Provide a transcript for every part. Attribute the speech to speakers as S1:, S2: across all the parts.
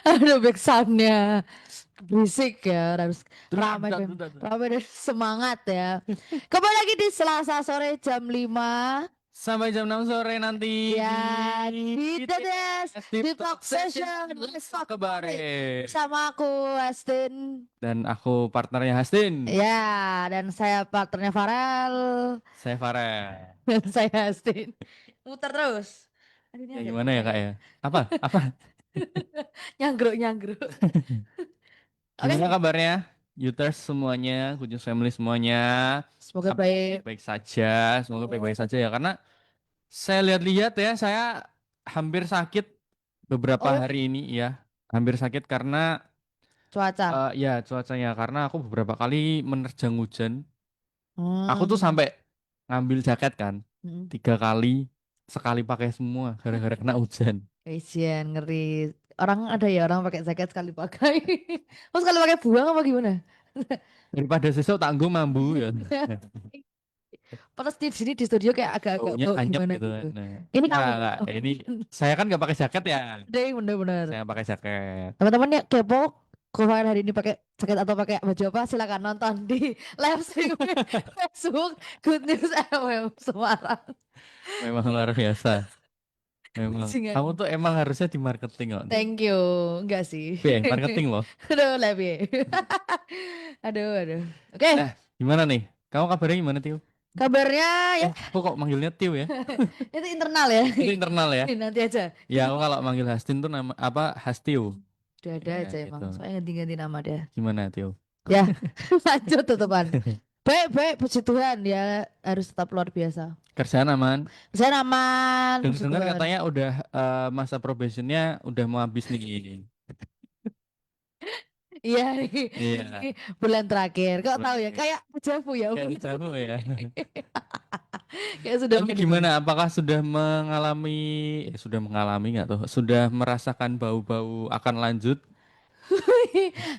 S1: Ada back soundnya berisik ya, harus
S2: Dudat,
S1: ramai
S2: dudat,
S1: dan
S2: dudat.
S1: ramai dan semangat ya. Kembali lagi di Selasa sore jam 5
S2: Sampai jam 6 sore nanti
S1: ya
S2: di
S1: di
S2: TTS
S1: TTS
S2: Deep
S1: di
S2: Talk
S1: Talk
S2: Session.
S1: Session.
S2: Let's
S1: Let's
S2: talk
S1: talk
S2: about
S1: about it.
S2: it.
S1: Sama aku Astin.
S2: Dan aku partnernya Hastin.
S1: Ya, dan saya partnernya Farel.
S2: Saya Farel.
S1: Dan saya Astin. Muter terus. Aduh, ini
S2: Ya
S1: agak
S2: gimana ya
S1: susah
S2: kak
S1: ya.
S2: ya? Apa? Apa?
S1: Nyanggruk, nyanggruk.
S2: Gimana
S1: Oke,
S2: kabarnya? Youters semuanya, Kujus Family semuanya.
S1: semoga
S2: Ap-
S1: baik.
S2: Baik saja. Semoga baik-baik saja ya. Karena saya lihat-lihat ya, saya hampir sakit beberapa
S1: Oh ya,
S2: hari ini ya. Hampir sakit karena
S1: cuaca.
S2: ya cuacanya. Karena aku beberapa kali menerjang hujan. Aku tuh
S1: Hmm.
S2: sampai ngambil jaket kan,
S1: Hmm.
S2: 3 kali, sekali pakai semua gara-gara kena hujan.
S1: Isian ngeri. Orang ada ya orang pakai jaket sekali pakai. Oh sekali pakai buang apa gimana?
S2: Daripada sesuk tanggung mambu ya.
S1: Terus di sini di studio kayak agak-agak
S2: Baunya
S1: bau
S2: anyep
S1: gimana
S2: gitu kan.
S1: gitu.
S2: Nah,
S1: Ini
S2: enggak,
S1: kamu.
S2: enggak. Ini saya kan nggak pakai jaket ya.
S1: Deh bener-bener.
S2: Saya pakai jaket.
S1: Teman-teman ya kepo kemarin hari ini pakai jaket atau pakai baju apa silakan nonton di live streaming Facebook Good News FM Semarang.
S2: Memang luar biasa. Memang. Kamu
S1: Bajingan.
S2: tuh emang harusnya di marketing kok.
S1: Thank you. Enggak sih.
S2: Marketing loh.
S1: Aduh, lebih. Aduh, aduh. Oke,
S2: Gimana nih? Kamu kabarnya gimana, Tio?
S1: kabarnya ya
S2: Aku kok manggilnya Tio ya?
S1: itu internal ya.
S2: Itu internal ya.
S1: Nanti aja.
S2: Ya, aku kalau manggil Hastin tuh nama apa? Hastio.
S1: Udah ada
S2: Ya,
S1: aja emang.
S2: gitu.
S1: Soalnya ganti-ganti nama dia.
S2: Gimana, Tio?
S1: Ya, lanjut tutupan. Baik, baik, puji Tuhan ya harus tetap luar biasa.
S2: Kerjaan aman.
S1: Saya aman, puji
S2: Dengar
S1: Tuhan.
S2: katanya udah masa probationnya udah mau habis nih.
S1: Iya, ini
S2: Iya.
S1: bulan terakhir. Kok tahu ya?
S2: Oke.
S1: Kayak dejavu ya.
S2: Kayak jamu ya.
S1: Kayak sudah
S2: Tapi
S1: pernah.
S2: gimana? Apakah sudah mengalami, sudah mengalami nggak tuh? Sudah merasakan bau-bau akan lanjut?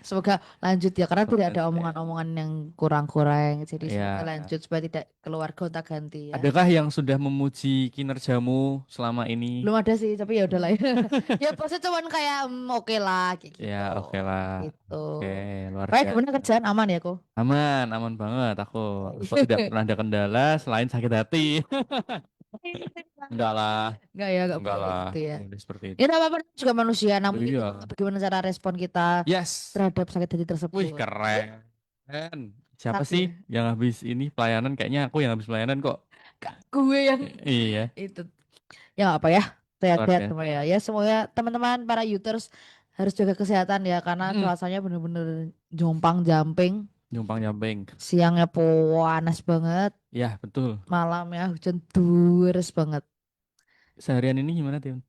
S1: Semoga lanjut ya karena tidak
S2: Semoga
S1: ada
S2: tidak ya.
S1: omongan-omongan yang kurang-kurang. Jadi semoga
S2: Ya.
S1: lanjut supaya tidak keluar gonta-ganti ya.
S2: Adakah yang sudah memuji kinerjamu selama ini?
S1: Belum ada sih, tapi ya udahlah ya. Ya pasti cuman kayak oke lah kayak
S2: Ya,
S1: gitu.
S2: oke lah.
S1: Gitu.
S2: Oke, luar
S1: Baik, gimana
S2: biasa.
S1: kerjaan aman ya kok?
S2: Aman, aman banget aku. Aku tidak pernah ada kendala selain sakit hati. Enggak lah,
S1: Enggak ya, enggak
S2: enggak
S1: boleh kayak
S2: lah.
S1: gitu ya.
S2: Udah seperti
S1: Ya
S2: itu.
S1: tidak apa-apa juga manusia, namun itu
S2: Iya.
S1: bagaimana cara respon kita
S2: Yes.
S1: terhadap sakit hati
S2: Wih,
S1: tersebut.
S2: keren. Siapa
S1: Sakit
S2: sih
S1: ya.
S2: yang habis ini pelayanan? Kayaknya aku yang habis pelayanan kok.
S1: Gue yang
S2: Iya,
S1: itu. Ya nggak apa ya,
S2: luar
S1: sehat-sehat
S2: biasa.
S1: semua ya. Ya semuanya teman-teman para users harus jaga kesehatan ya karena
S2: Mm,
S1: cuacanya bener-bener jompang jamping.
S2: Nyumpang nyamping.
S1: Siangnya panas banget,
S2: Ya, betul.
S1: malamnya hujan deres banget.
S2: Seharian ini gimana, Tiun?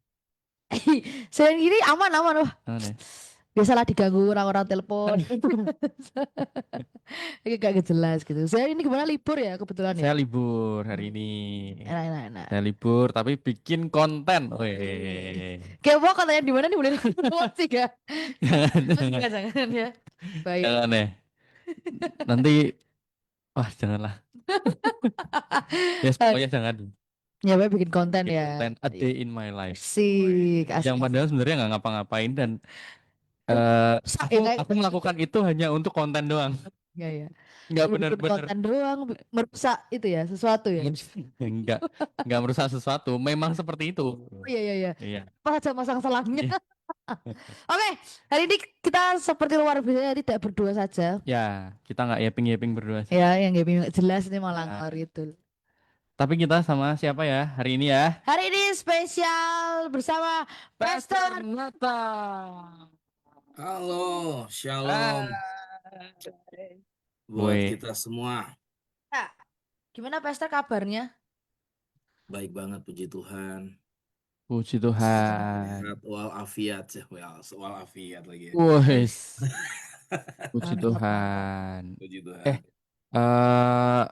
S1: Selain gini aman-aman wah.
S2: Gimana
S1: Biasalah diganggu orang-orang telepon.
S2: ya?
S1: Kayak gak jelas gitu. Saya ini gimana libur ya kebetulan ya.
S2: Saya libur hari
S1: Hmm,
S2: ini.
S1: enak enak enak.
S2: Saya libur tapi bikin konten. Weh.
S1: Kayak mau katanya di mana nih boleh promosi gak?
S2: Jangan, jangan,
S1: Enggak jangan ya. Bahaya.
S2: jangan deh. Nanti, wah janganlah. Ya pokoknya jangan
S1: Ya, baik bikin konten
S2: bikin
S1: ya.
S2: konten a day in my life.
S1: Asik, asik,
S2: Yang
S1: asik.
S2: padahal sebenarnya nggak ngapa-ngapain dan
S1: Oh,
S2: eh
S1: rusak
S2: aku
S1: ya kayak
S2: aku melakukan itu hanya untuk konten doang.
S1: ya ya.
S2: Nggak
S1: Cuma bikin
S2: benar-benar
S1: konten doang merusak itu ya sesuatu ya.
S2: nggak nggak merusak sesuatu. Memang seperti itu.
S1: Oh iya iya iya.
S2: Iya.
S1: Apa aja masang selangnya.
S2: Iya.
S1: Oke, hari ini kita seperti luar biasa tidak berdua saja.
S2: Ya, kita nggak yaping-yaping berdua sih.
S1: Ya, yang gak jelas ini malah
S2: Ya.
S1: ngor itu.
S2: Tapi kita sama siapa ya hari ini ya?
S1: Hari ini spesial bersama
S2: Pastor
S1: Pastor.
S2: Nata.
S3: Halo, shalom
S2: Hai.
S3: buat
S2: Woi,
S3: kita semua.
S1: Nah, gimana Pastor kabarnya?
S3: Baik banget, puji Tuhan.
S2: puji Tuhan.
S3: Sehat walafiat ya, walafiat lagi ya.
S2: Woi, puji
S1: Mantap, mantap.
S2: Tuhan.
S3: Puji
S2: Eh,
S3: Tuhan.
S2: eh,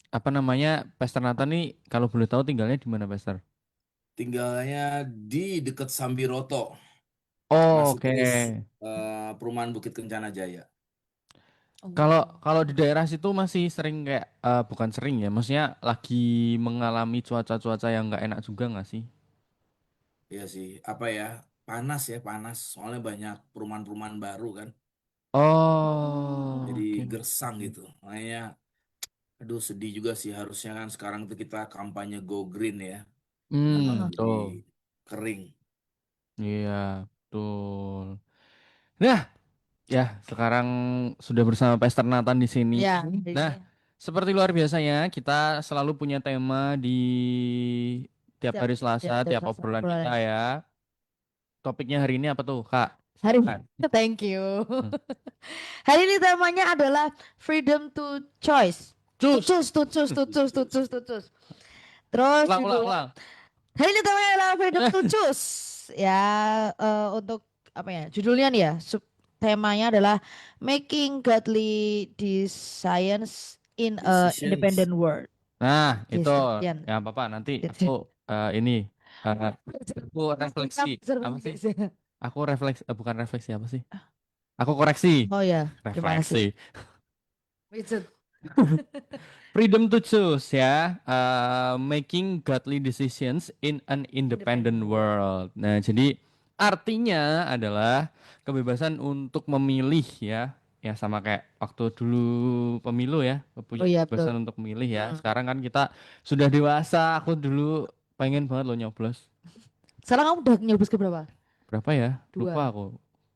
S2: apa namanya? Pastor Nata nih kalau boleh tahu tinggalnya di mana, Pastor?
S3: Tinggalnya di dekat Sambiroto,
S2: Oh,
S3: masih
S2: oke.
S3: terus perumahan Bukit Kencana Jaya.
S2: Kalau
S1: Oh.
S2: kalau di daerah situ masih sering kayak bukan sering ya, maksudnya lagi mengalami cuaca-cuaca yang nggak enak juga nggak sih?
S3: Iya sih, apa ya? Panas ya, panas. Soalnya banyak perumahan-perumahan baru kan.
S2: Oh,
S3: Jadi
S2: oke.
S3: gersang gitu. Makanya, aduh sedih juga sih. Harusnya kan sekarang tuh kita kampanye go green ya. Kenapa
S1: Ah,
S3: menjadi
S2: Betul.
S3: kering?
S2: Iya, betul. Nah, ya, sekarang sudah bersama Pastor Nathan di sini.
S1: ya, di
S2: Nah,
S1: sini
S2: seperti luar biasanya, kita selalu punya tema di tiap
S1: siap,
S2: hari
S1: siap,
S2: Selasa,
S1: siap,
S2: tiap
S1: Selasa.
S2: obrolan kita
S1: Obrolan.
S2: ya. Topiknya hari ini apa tuh, Kak?
S1: Hari
S2: Silakan.
S1: thank you.
S2: Hmm.
S1: Hari ini temanya adalah freedom to choice. To
S2: Cus.
S1: choose, to choose, to choose, to choose, to choose. Terus
S2: Ulang, ulang,
S1: judulnya
S2: ulang.
S1: hari ini temanya adalah freedom to choose. Ya, untuk apa ya? Judulnya nih ya, temanya adalah making godly decisions in a
S3: Decisions.
S1: independent world.
S2: Nah, itu
S1: Decision.
S2: ya apa nanti aku ini eh, aku refleksi apa sih? Aku refleksi bukan refleksi apa sih? Aku koreksi.
S1: Oh ya, terima
S2: Refleksi.
S1: kasih. Wizard.
S2: Freedom to choose ya, making godly decisions in an independent
S1: Independent world.
S2: world. Nah, jadi artinya adalah kebebasan untuk memilih ya, ya sama kayak waktu dulu pemilu ya,
S1: Oh
S2: punya
S1: iya betul.
S2: kebebasan untuk memilih ya.
S1: Hmm.
S2: Sekarang kan kita sudah dewasa. Aku dulu pengen banget loh nyoblos.
S1: Sekarang kamu udah nyoblos ke berapa?
S2: Berapa ya? Lupa
S1: Dua.
S2: aku.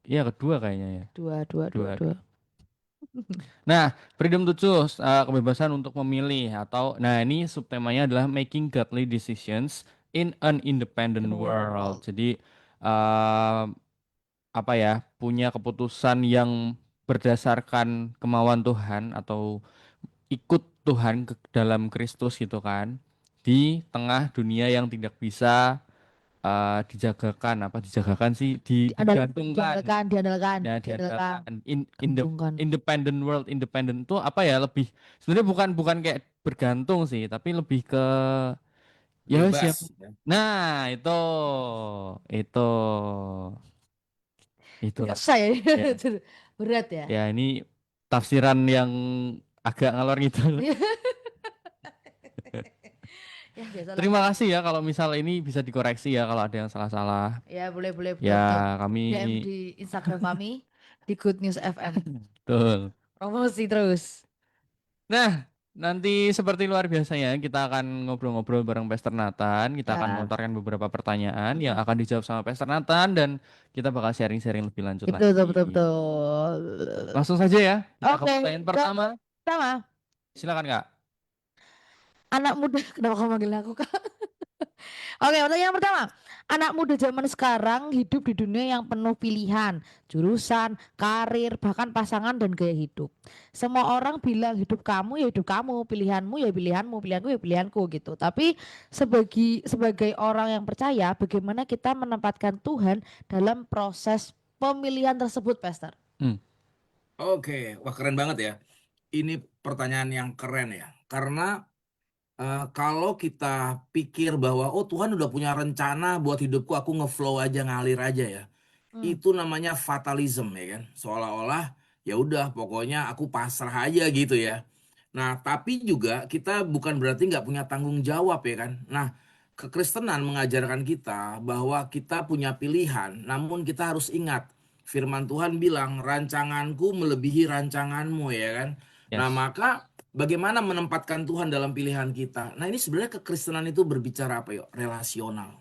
S2: Iya kedua kayaknya ya.
S1: Dua, dua, dua,
S2: Dua.
S1: dua.
S2: Nah, freedom to choose, kebebasan untuk memilih atau nah ini subtemanya adalah making godly decisions in an independent
S1: In a
S2: world.
S1: world.
S2: Jadi eh, apa ya, punya keputusan yang berdasarkan kemauan Tuhan atau ikut Tuhan ke dalam Kristus gitu kan. Di tengah dunia yang tidak bisa dijagakan apa dijagakan sih digantungkan.
S1: Diandalkan,
S2: Ya
S1: diandalkan,
S2: diandalkan
S1: gantungkan.
S2: independent world. Independent itu apa ya, lebih sebenarnya bukan kayak bergantung sih tapi lebih ke ya siap.
S3: Bebas ya.
S2: Nah itu itulah
S1: Susah ya,
S2: ya.
S1: berat ya.
S2: Ya ini tafsiran yang agak ngalor gitu.
S1: Ya biasalah.
S2: Terima kasih ya kalau misal ini bisa dikoreksi ya kalau ada yang salah-salah.
S1: Ya boleh, boleh,
S2: Ya
S1: betul, betul.
S2: kami
S1: DM di Instagram kami di Good News FM.
S2: betul.
S1: Promosi terus.
S2: Nah, nanti seperti luar biasanya kita akan ngobrol-ngobrol bareng Pastor Nathan. Kita akan
S1: Ya,
S2: melontarkan beberapa pertanyaan yang akan dijawab sama Pastor Nathan dan kita bakal sharing-sharing lebih lanjut
S1: betul, betul, betul,
S2: lagi.
S1: betul.
S2: Langsung saja ya, kita ke
S1: Oke,
S2: pertanyaan pertama.
S1: pertama,
S2: Silakan Kak.
S1: anak muda. Kenapa kamu manggil aku Kak? Oke, pertanyaan pertama. Anak muda zaman sekarang hidup di dunia yang penuh pilihan, jurusan, karir, bahkan pasangan dan gaya hidup. Semua orang bilang hidup kamu ya hidup kamu, pilihanmu ya pilihanmu, pilihanku ya pilihanku gitu. Tapi sebagai orang yang percaya, bagaimana kita menempatkan Tuhan dalam proses pemilihan tersebut, Pastor?
S2: Hmm.
S3: Oke, wah keren banget ya. Ini pertanyaan yang keren ya. Karena kalau kita pikir bahwa oh Tuhan udah punya rencana buat hidupku, aku ngeflow aja ngalir aja ya.
S1: Hmm.
S3: Itu namanya fatalism ya kan. Seolah-olah ya udah pokoknya aku pasrah aja gitu ya. Nah, tapi juga kita bukan berarti nggak punya tanggung jawab ya kan. Nah, kekristenan mengajarkan kita bahwa kita punya pilihan, namun kita harus ingat firman Tuhan bilang rancanganku melebihi rancanganmu ya kan. Nah,
S2: Yes.
S3: maka bagaimana menempatkan Tuhan dalam pilihan kita? Nah, ini sebenarnya kekristenan itu berbicara apa yuk? Relasional.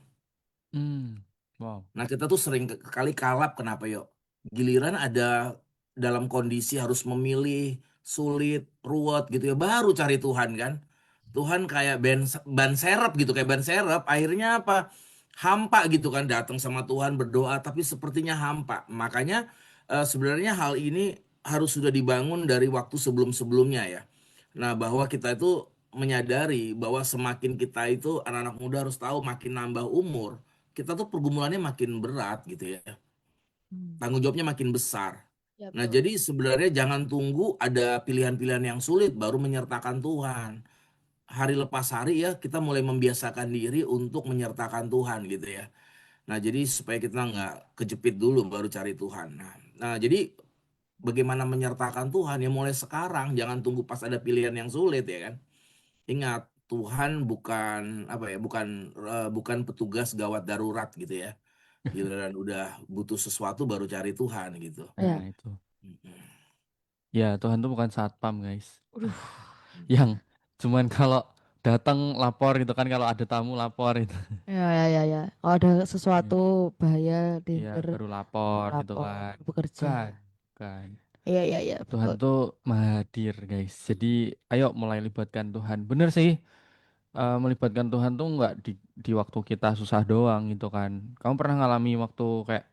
S2: Hmm. Wow.
S3: Nah, kita tuh sering kali kalap kenapa yuk? Giliran ada dalam kondisi harus memilih, sulit, ruwet gitu ya, baru cari Tuhan kan. Tuhan kayak ban serep gitu, kayak ban serep, akhirnya apa? Hampa gitu kan, datang sama Tuhan berdoa tapi sepertinya hampa. Makanya sebenarnya hal ini harus sudah dibangun dari waktu sebelum-sebelumnya ya. Nah, bahwa kita itu menyadari bahwa semakin kita itu anak-anak muda harus tahu makin nambah umur kita tuh pergumulannya makin berat gitu ya.
S1: Hmm.
S3: Tanggung jawabnya makin besar.
S1: Ya
S3: Nah,
S1: betul.
S3: jadi sebenarnya jangan tunggu ada pilihan-pilihan yang sulit baru menyertakan Tuhan. Hari lepas hari ya kita mulai membiasakan diri untuk menyertakan Tuhan gitu ya. Nah, jadi supaya kita nggak kejepit dulu baru cari Tuhan. Nah, jadi bagaimana menyertakan Tuhan ya mulai sekarang, jangan tunggu pas ada pilihan yang sulit ya kan. Ingat, Tuhan bukan apa ya, bukan petugas gawat darurat gitu ya. Giliran udah butuh sesuatu baru cari Tuhan gitu.
S1: Ya.
S2: Nah, itu.
S3: Mm-mm.
S2: Ya, Tuhan tuh bukan satpam, guys.
S1: Aduh.
S2: Yang cuman kalau datang lapor gitu kan, kalau ada tamu lapor itu.
S1: Ya, ya, ya, ya. Kalau ada
S2: Iya,
S1: sesuatu bahaya di
S2: iya, baru lapor gitu
S1: lapor
S2: kan.
S1: bekerja.
S2: Bukan, bukan.
S1: Iya, iya, iya,
S2: Tuhan
S1: betul.
S2: tuh maha hadir, guys. Jadi, ayo mulai libatkan Tuhan. Bener sih, melibatkan Tuhan tuh nggak di waktu kita susah doang gitu kan. Kamu pernah ngalami waktu kayak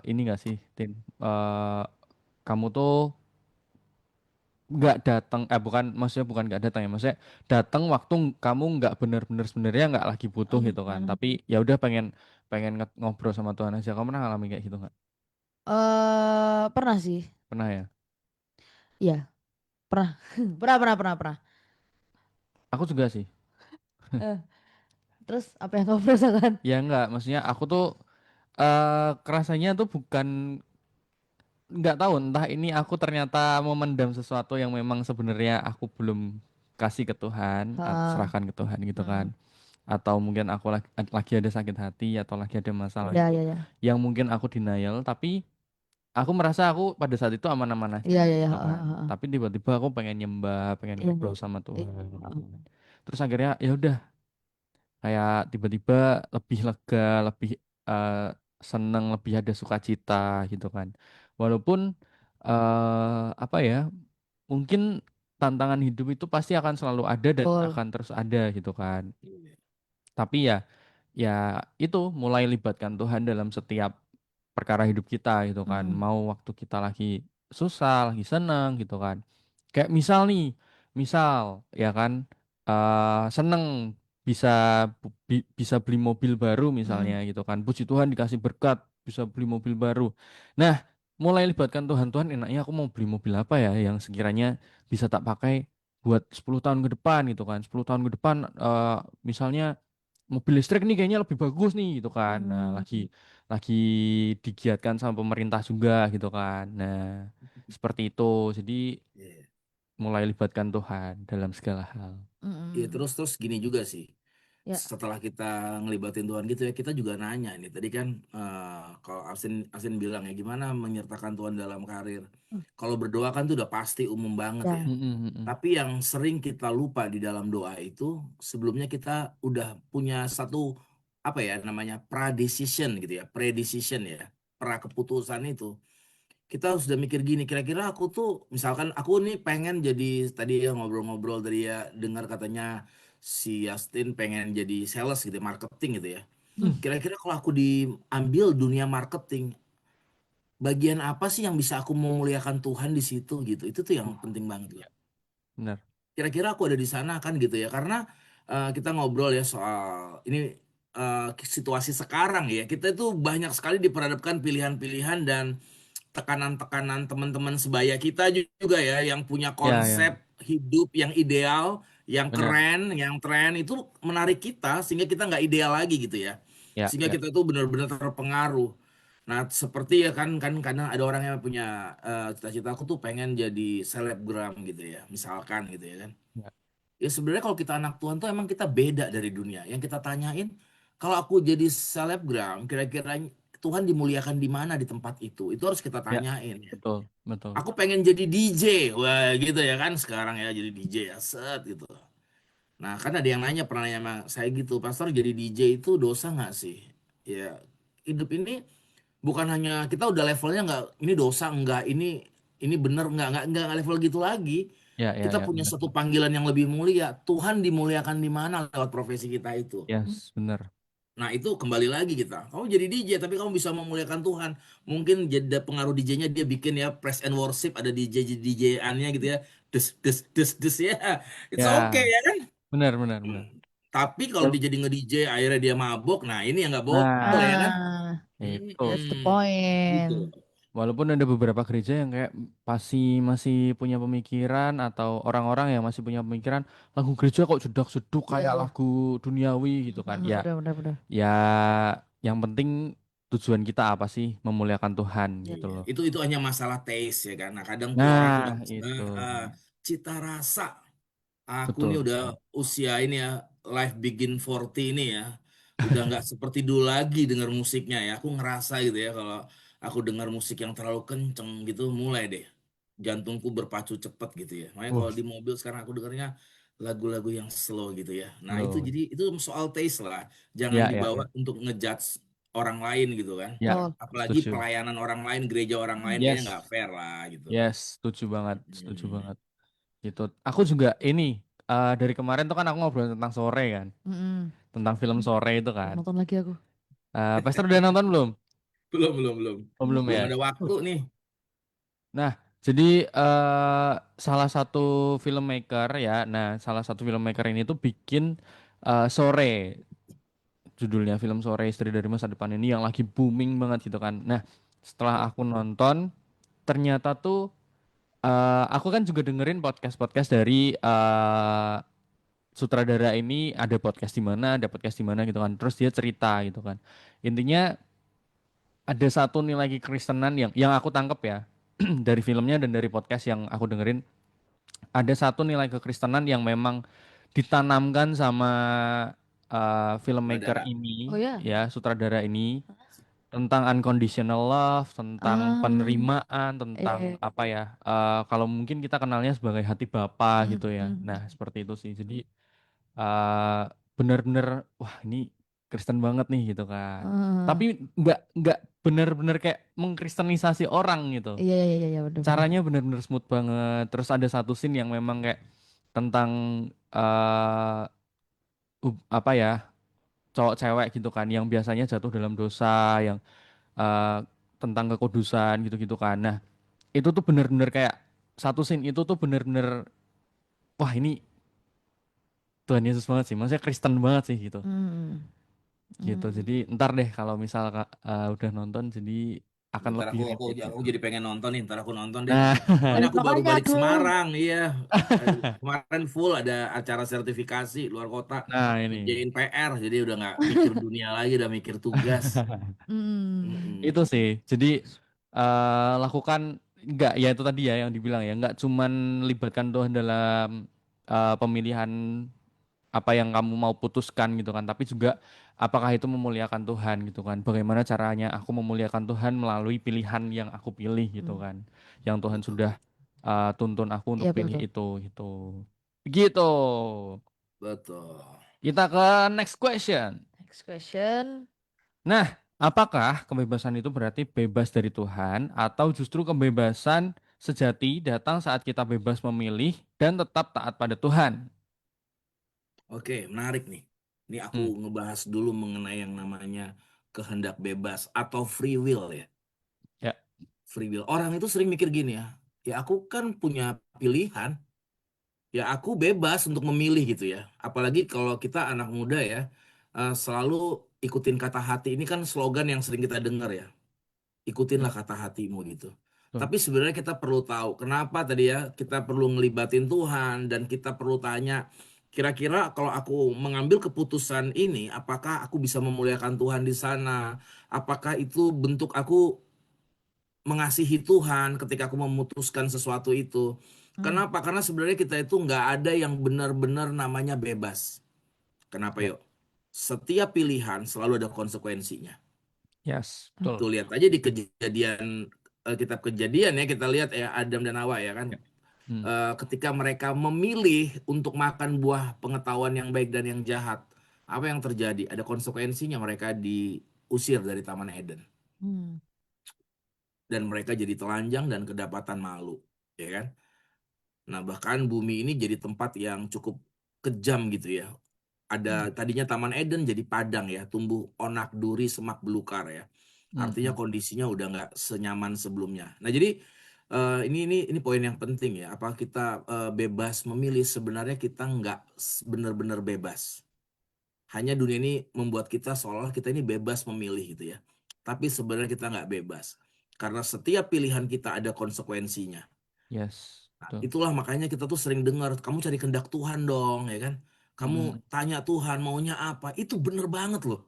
S2: ini nggak sih, Tin? Kamu tuh nggak datang, bukan, maksudnya bukan nggak datang ya, maksudnya datang waktu kamu nggak bener-bener sebenarnya nggak lagi butuh gitu kan,
S1: Mm.
S2: tapi ya udah pengen pengen ngobrol sama Tuhan aja. Kamu pernah ngalamin kayak gitu nggak?
S1: Pernah sih.
S2: Pernah ya?
S1: Iya, pernah. Pernah.
S2: Aku juga sih.
S1: Eh, terus apa yang kamu rasakan?
S2: Ya nggak, maksudnya aku tuh kerasanya tuh bukan, nggak tahu, entah ini aku ternyata memendam sesuatu yang memang sebenarnya aku belum kasih ke Tuhan,
S1: Ah,
S2: serahkan ke Tuhan gitu kan,
S1: mm.
S2: atau mungkin aku lagi ada sakit hati atau lagi ada masalah
S1: Ya,
S2: gitu
S1: ya, ya.
S2: yang mungkin aku denial, tapi aku merasa aku pada saat itu aman-aman aja
S1: Iya, iya, iya.
S2: gitu kan, tapi tiba-tiba aku pengen nyembah, pengen
S1: Iya,
S2: ngobrol sama
S1: iya.
S2: Tuhan gitu kan. Terus akhirnya ya udah, kayak tiba-tiba lebih lega, lebih eh, seneng, lebih ada sukacita gitu kan. Walaupun apa ya, mungkin tantangan hidup itu pasti akan selalu ada dan
S1: Betul.
S2: akan terus ada gitu kan.
S3: Iya.
S2: Tapi ya, ya itu mulai libatkan Tuhan dalam setiap perkara hidup kita gitu kan.
S1: Mm.
S2: Mau waktu kita lagi susah, lagi seneng gitu kan. Kayak misal nih, misal ya kan, seneng bisa bisa beli mobil baru misalnya
S1: Mm.
S2: gitu kan. Puji Tuhan dikasih berkat bisa beli mobil baru. Nah, mulai libatkan Tuhan. Tuhan, enaknya aku mau beli mobil apa ya yang sekiranya bisa tak pakai buat 10 tahun ke depan gitu kan. 10 tahun ke depan, misalnya mobil listrik nih kayaknya lebih bagus nih gitu kan. Nah,
S1: Mm.
S2: lagi digiatkan sama pemerintah juga gitu kan. Nah, seperti itu. Jadi
S3: Iya.
S2: mulai libatkan Tuhan dalam segala hal.
S3: Iya,
S1: Mm.
S3: terus gini juga sih.
S1: Ya.
S3: Setelah kita ngelibatin Tuhan gitu ya, kita juga nanya nih. Tadi kan kalau Asin Asin bilang ya gimana menyertakan Tuhan dalam karir. Kalau berdoa kan tuh udah pasti umum banget ya.
S1: Ya.
S2: Mm-mm, mm-mm.
S3: Tapi yang sering kita lupa di dalam doa itu sebelumnya kita udah punya satu apa ya namanya pra-decision gitu ya, pre-decision ya, pra-keputusan itu. Kita harus udah mikir gini, kira-kira aku tuh misalkan aku nih pengen jadi tadi ya ngobrol-ngobrol tadi ya dengar katanya si Justin pengen jadi sales gitu, marketing gitu ya.
S1: Mm.
S3: Kira-kira kalau aku diambil dunia marketing, bagian apa sih yang bisa aku memuliakan Tuhan di situ gitu? Itu tuh yang penting banget tuh.
S2: Ya, benar.
S3: Kira-kira aku ada di sana kan gitu ya, karena kita ngobrol ya soal ini eh, situasi sekarang ya, kita itu banyak sekali diperhadapkan pilihan-pilihan dan tekanan-tekanan teman-teman sebaya kita juga ya yang punya
S2: Ya, ya,
S3: konsep hidup yang ideal, yang
S2: benar.
S3: keren, yang tren itu menarik kita sehingga kita nggak ideal lagi gitu ya.
S2: Ya,
S3: Sehingga
S2: ya,
S3: kita tuh benar-benar terpengaruh. Nah, seperti ya kan kadang ada orang yang punya cita-cita aku tuh pengen jadi selebgram gitu ya, misalkan gitu ya kan.
S2: ya,
S3: Ya sebenarnya kalau kita anak Tuhan tuh emang kita beda dari dunia. Yang kita tanyain, kalau aku jadi selebgram, kira-kira Tuhan dimuliakan di mana di tempat itu? Itu harus kita
S2: ya,
S3: tanyain ya.
S2: betul, betul.
S3: Aku pengen jadi DJ, wah gitu ya kan sekarang ya jadi DJ ya set gitu. Nah kan ada yang nanya pernah nanya sama saya gitu, Pastor jadi DJ itu dosa nggak sih? Ya hidup ini bukan hanya kita udah levelnya nggak ini dosa nggak ini bener nggak level gitu lagi.
S2: Ya, ya,
S3: Kita
S2: ya,
S3: punya
S2: benar.
S3: satu panggilan yang lebih mulia. Tuhan dimuliakan di mana lewat profesi kita itu.
S2: Yes, benar.
S3: Nah itu kembali lagi kita. Kamu jadi DJ tapi kamu bisa memuliakan Tuhan. Mungkin jadi pengaruh DJ-nya dia bikin ya praise and worship ada DJ DJ-annya gitu ya. Des des des des ya. It's okay
S2: Ya,
S3: ya kan?
S2: benar, benar,
S3: Hmm.
S2: benar.
S3: Tapi kalau dia
S2: Wal-
S3: jadi nge-DJ akhirnya dia mabok, nah ini yang nggak boleh ya
S2: Nah,
S3: kan?
S1: Ah,
S2: itu.
S1: that's the
S3: Gitu.
S1: point.
S2: Walaupun ada beberapa gereja yang kayak masih masih punya pemikiran, atau orang-orang yang masih punya pemikiran lagu gereja kok jedak-jeduk
S1: Iya,
S2: kayak
S1: iya.
S2: lagu duniawi gitu kan. Ya,
S1: Benar, benar, benar.
S2: ya, yang penting tujuan kita apa sih? Memuliakan Tuhan
S1: Ya.
S2: gitu
S3: Iya,
S2: loh.
S3: itu hanya masalah taste ya kan. Nah, kadang tuh orang punya
S2: Nah,
S3: masalah
S2: itu.
S3: cita rasa. Aku nih
S2: Betul.
S3: udah usia ini ya, life begin 40 ini ya. Udah nggak seperti dulu lagi dengar musiknya ya. Aku ngerasa gitu ya kalau aku dengar musik yang terlalu kenceng gitu mulai deh. Jantungku berpacu cepat gitu ya. Makanya
S2: Uh,
S3: kalau di mobil sekarang aku dengarnya lagu-lagu yang slow gitu ya. Nah, itu
S2: Slow.
S3: jadi itu soal taste lah. Jangan
S2: Ya, ya,
S3: dibawa
S2: ya.
S3: untuk ngejudge orang lain gitu kan.
S2: Ya,
S1: Oh,
S3: Apalagi
S2: setuju.
S3: pelayanan orang lain, gereja orang lain kayaknya
S2: Yes.
S3: nggak fair lah gitu.
S2: Yes, setuju banget. Setuju
S3: Hmm.
S2: banget. Gitu. Aku juga ini dari kemarin tuh kan aku ngobrol tentang sore kan,
S1: mm-mm.
S2: tentang film sore itu
S1: Belum
S2: kan.
S1: nonton lagi aku.
S2: Pastor udah nonton belum?
S3: Belum.
S2: Oh, belum
S3: Belum
S2: ya.
S3: ada waktu nih.
S2: Nah, jadi salah satu filmmaker ya, salah satu filmmaker ini tuh bikin Sore, judulnya film Sore Istri dari Masa Depan ini yang lagi booming banget gitu kan. Nah, setelah aku nonton, ternyata tuh aku kan juga dengerin podcast-podcast dari sutradara ini, ada podcast di mana, ada podcast di mana gitu kan. Terus dia cerita gitu kan. Intinya ada satu nilai kekristenan yang aku tangkep ya dari filmnya dan dari podcast yang aku dengerin. Ada satu nilai kekristenan yang memang ditanamkan sama filmmaker
S3: Saudara.
S1: Oh
S2: ini
S1: ya.
S2: ya, sutradara ini, tentang unconditional love, tentang
S1: Ah,
S2: penerimaan,
S1: iya,
S2: tentang
S1: iya.
S2: apa ya, kalau mungkin kita kenalnya sebagai hati Bapa
S1: Mm,
S2: gitu ya.
S1: mm,
S2: Nah, seperti itu sih. Jadi eh benar-benar wah ini Kristen banget nih gitu kan.
S1: ah.
S2: Tapi nggak benar-benar kayak mengkristenisasi orang gitu.
S1: Iya, iya, iya, iya, bener-bener.
S2: Caranya benar-benar smooth banget. Terus ada satu scene yang memang kayak tentang eh apa ya, cowok cewek gitu kan yang biasanya jatuh dalam dosa, yang eh, tentang kekudusan gitu-gitu kan. Nah, itu tuh bener-bener kayak satu scene itu tuh bener-bener wah ini Tuhan Yesus banget sih. Maksudnya Kristen banget sih gitu.
S1: Hmm,
S2: Gitu.
S1: hmm.
S2: Jadi ntar deh kalau misal udah nonton jadi akan
S3: Ntar
S2: lebih relate
S3: aku
S2: gitu.
S3: jadi pengen nonton nih, ntar aku nonton deh.
S2: Nah,
S3: Soalnya aku baru
S1: Makanya
S3: balik
S1: dong.
S3: Semarang, iya. Kemarin full ada acara sertifikasi luar kota,
S2: nah ini.
S3: ngerjain PR, jadi udah nggak mikir dunia lagi, udah mikir tugas.
S1: Hmm.
S2: Itu
S3: Mm-mm.
S2: sih. Jadi lakukan nggak ya itu tadi ya yang dibilang ya, nggak cuman libatkan Tuhan dalam pemilihan apa yang kamu mau putuskan gitu kan, tapi juga apakah itu memuliakan Tuhan gitu kan. Bagaimana caranya aku memuliakan Tuhan melalui pilihan yang aku pilih gitu
S1: Hmm.
S2: kan. Yang Tuhan
S3: Betul,
S2: sudah tuntun aku untuk
S1: Iya,
S2: pilih
S1: betul.
S2: itu gitu. Begitu.
S3: betul.
S2: Kita ke next question.
S1: Next question.
S2: Nah, apakah kebebasan itu berarti bebas dari Tuhan atau justru kebebasan sejati datang saat kita bebas memilih dan tetap taat pada Tuhan?
S3: Oke, menarik nih. Ini aku
S2: Hmm,
S3: ngebahas dulu mengenai yang namanya kehendak bebas atau free will ya.
S2: ya,
S3: Free will. Orang itu sering mikir gini ya, ya aku kan punya pilihan, ya aku bebas untuk memilih gitu ya. Apalagi kalau kita anak muda ya, selalu ikutin kata hati. Ini kan slogan yang sering kita dengar ya.
S2: hmm,
S3: Ikutinlah kata hatimu gitu.
S2: betul.
S3: Tapi sebenarnya kita perlu tahu kenapa tadi ya kita perlu ngelibatin Tuhan dan kita perlu tanya kira-kira kalau aku mengambil keputusan ini apakah aku bisa memuliakan Tuhan di sana? Apakah itu bentuk aku mengasihi Tuhan ketika aku memutuskan sesuatu itu?
S1: Hmm.
S3: Kenapa? Karena sebenarnya kita itu nggak ada yang benar-benar namanya bebas. Kenapa
S2: Ya,
S3: yuk? Setiap pilihan selalu ada konsekuensinya.
S2: yes,
S1: Hmm.
S2: betul.
S3: Tuh lihat aja di kejadian kitab kejadian ya kita lihat ya Adam dan Hawa ya kan.
S2: Ya. Hmm,
S3: Ketika mereka memilih untuk makan buah pengetahuan yang baik dan yang jahat, apa yang terjadi? Ada konsekuensinya mereka diusir dari Taman Eden
S1: Hmm.
S3: dan mereka jadi telanjang dan kedapatan malu, ya kan? Nah, bahkan bumi ini jadi tempat yang cukup kejam gitu ya. Ada
S1: Hmm.
S3: tadinya Taman Eden jadi padang ya, tumbuh onak duri semak belukar ya.
S2: hmm,
S3: Artinya
S2: hmm.
S3: kondisinya udah nggak senyaman sebelumnya. Nah jadi ini poin yang penting ya. Apa kita bebas memilih? Sebenarnya kita nggak benar-benar bebas. Hanya dunia ini membuat kita seolah kita ini bebas memilih gitu ya. Tapi sebenarnya kita nggak bebas. Karena setiap pilihan kita ada konsekuensinya.
S2: Yes,
S3: Nah,
S2: betul.
S3: itulah makanya kita tuh sering dengar, kamu cari kehendak Tuhan dong, ya kan? Kamu
S2: Hmm,
S3: tanya Tuhan maunya apa? Itu bener banget loh.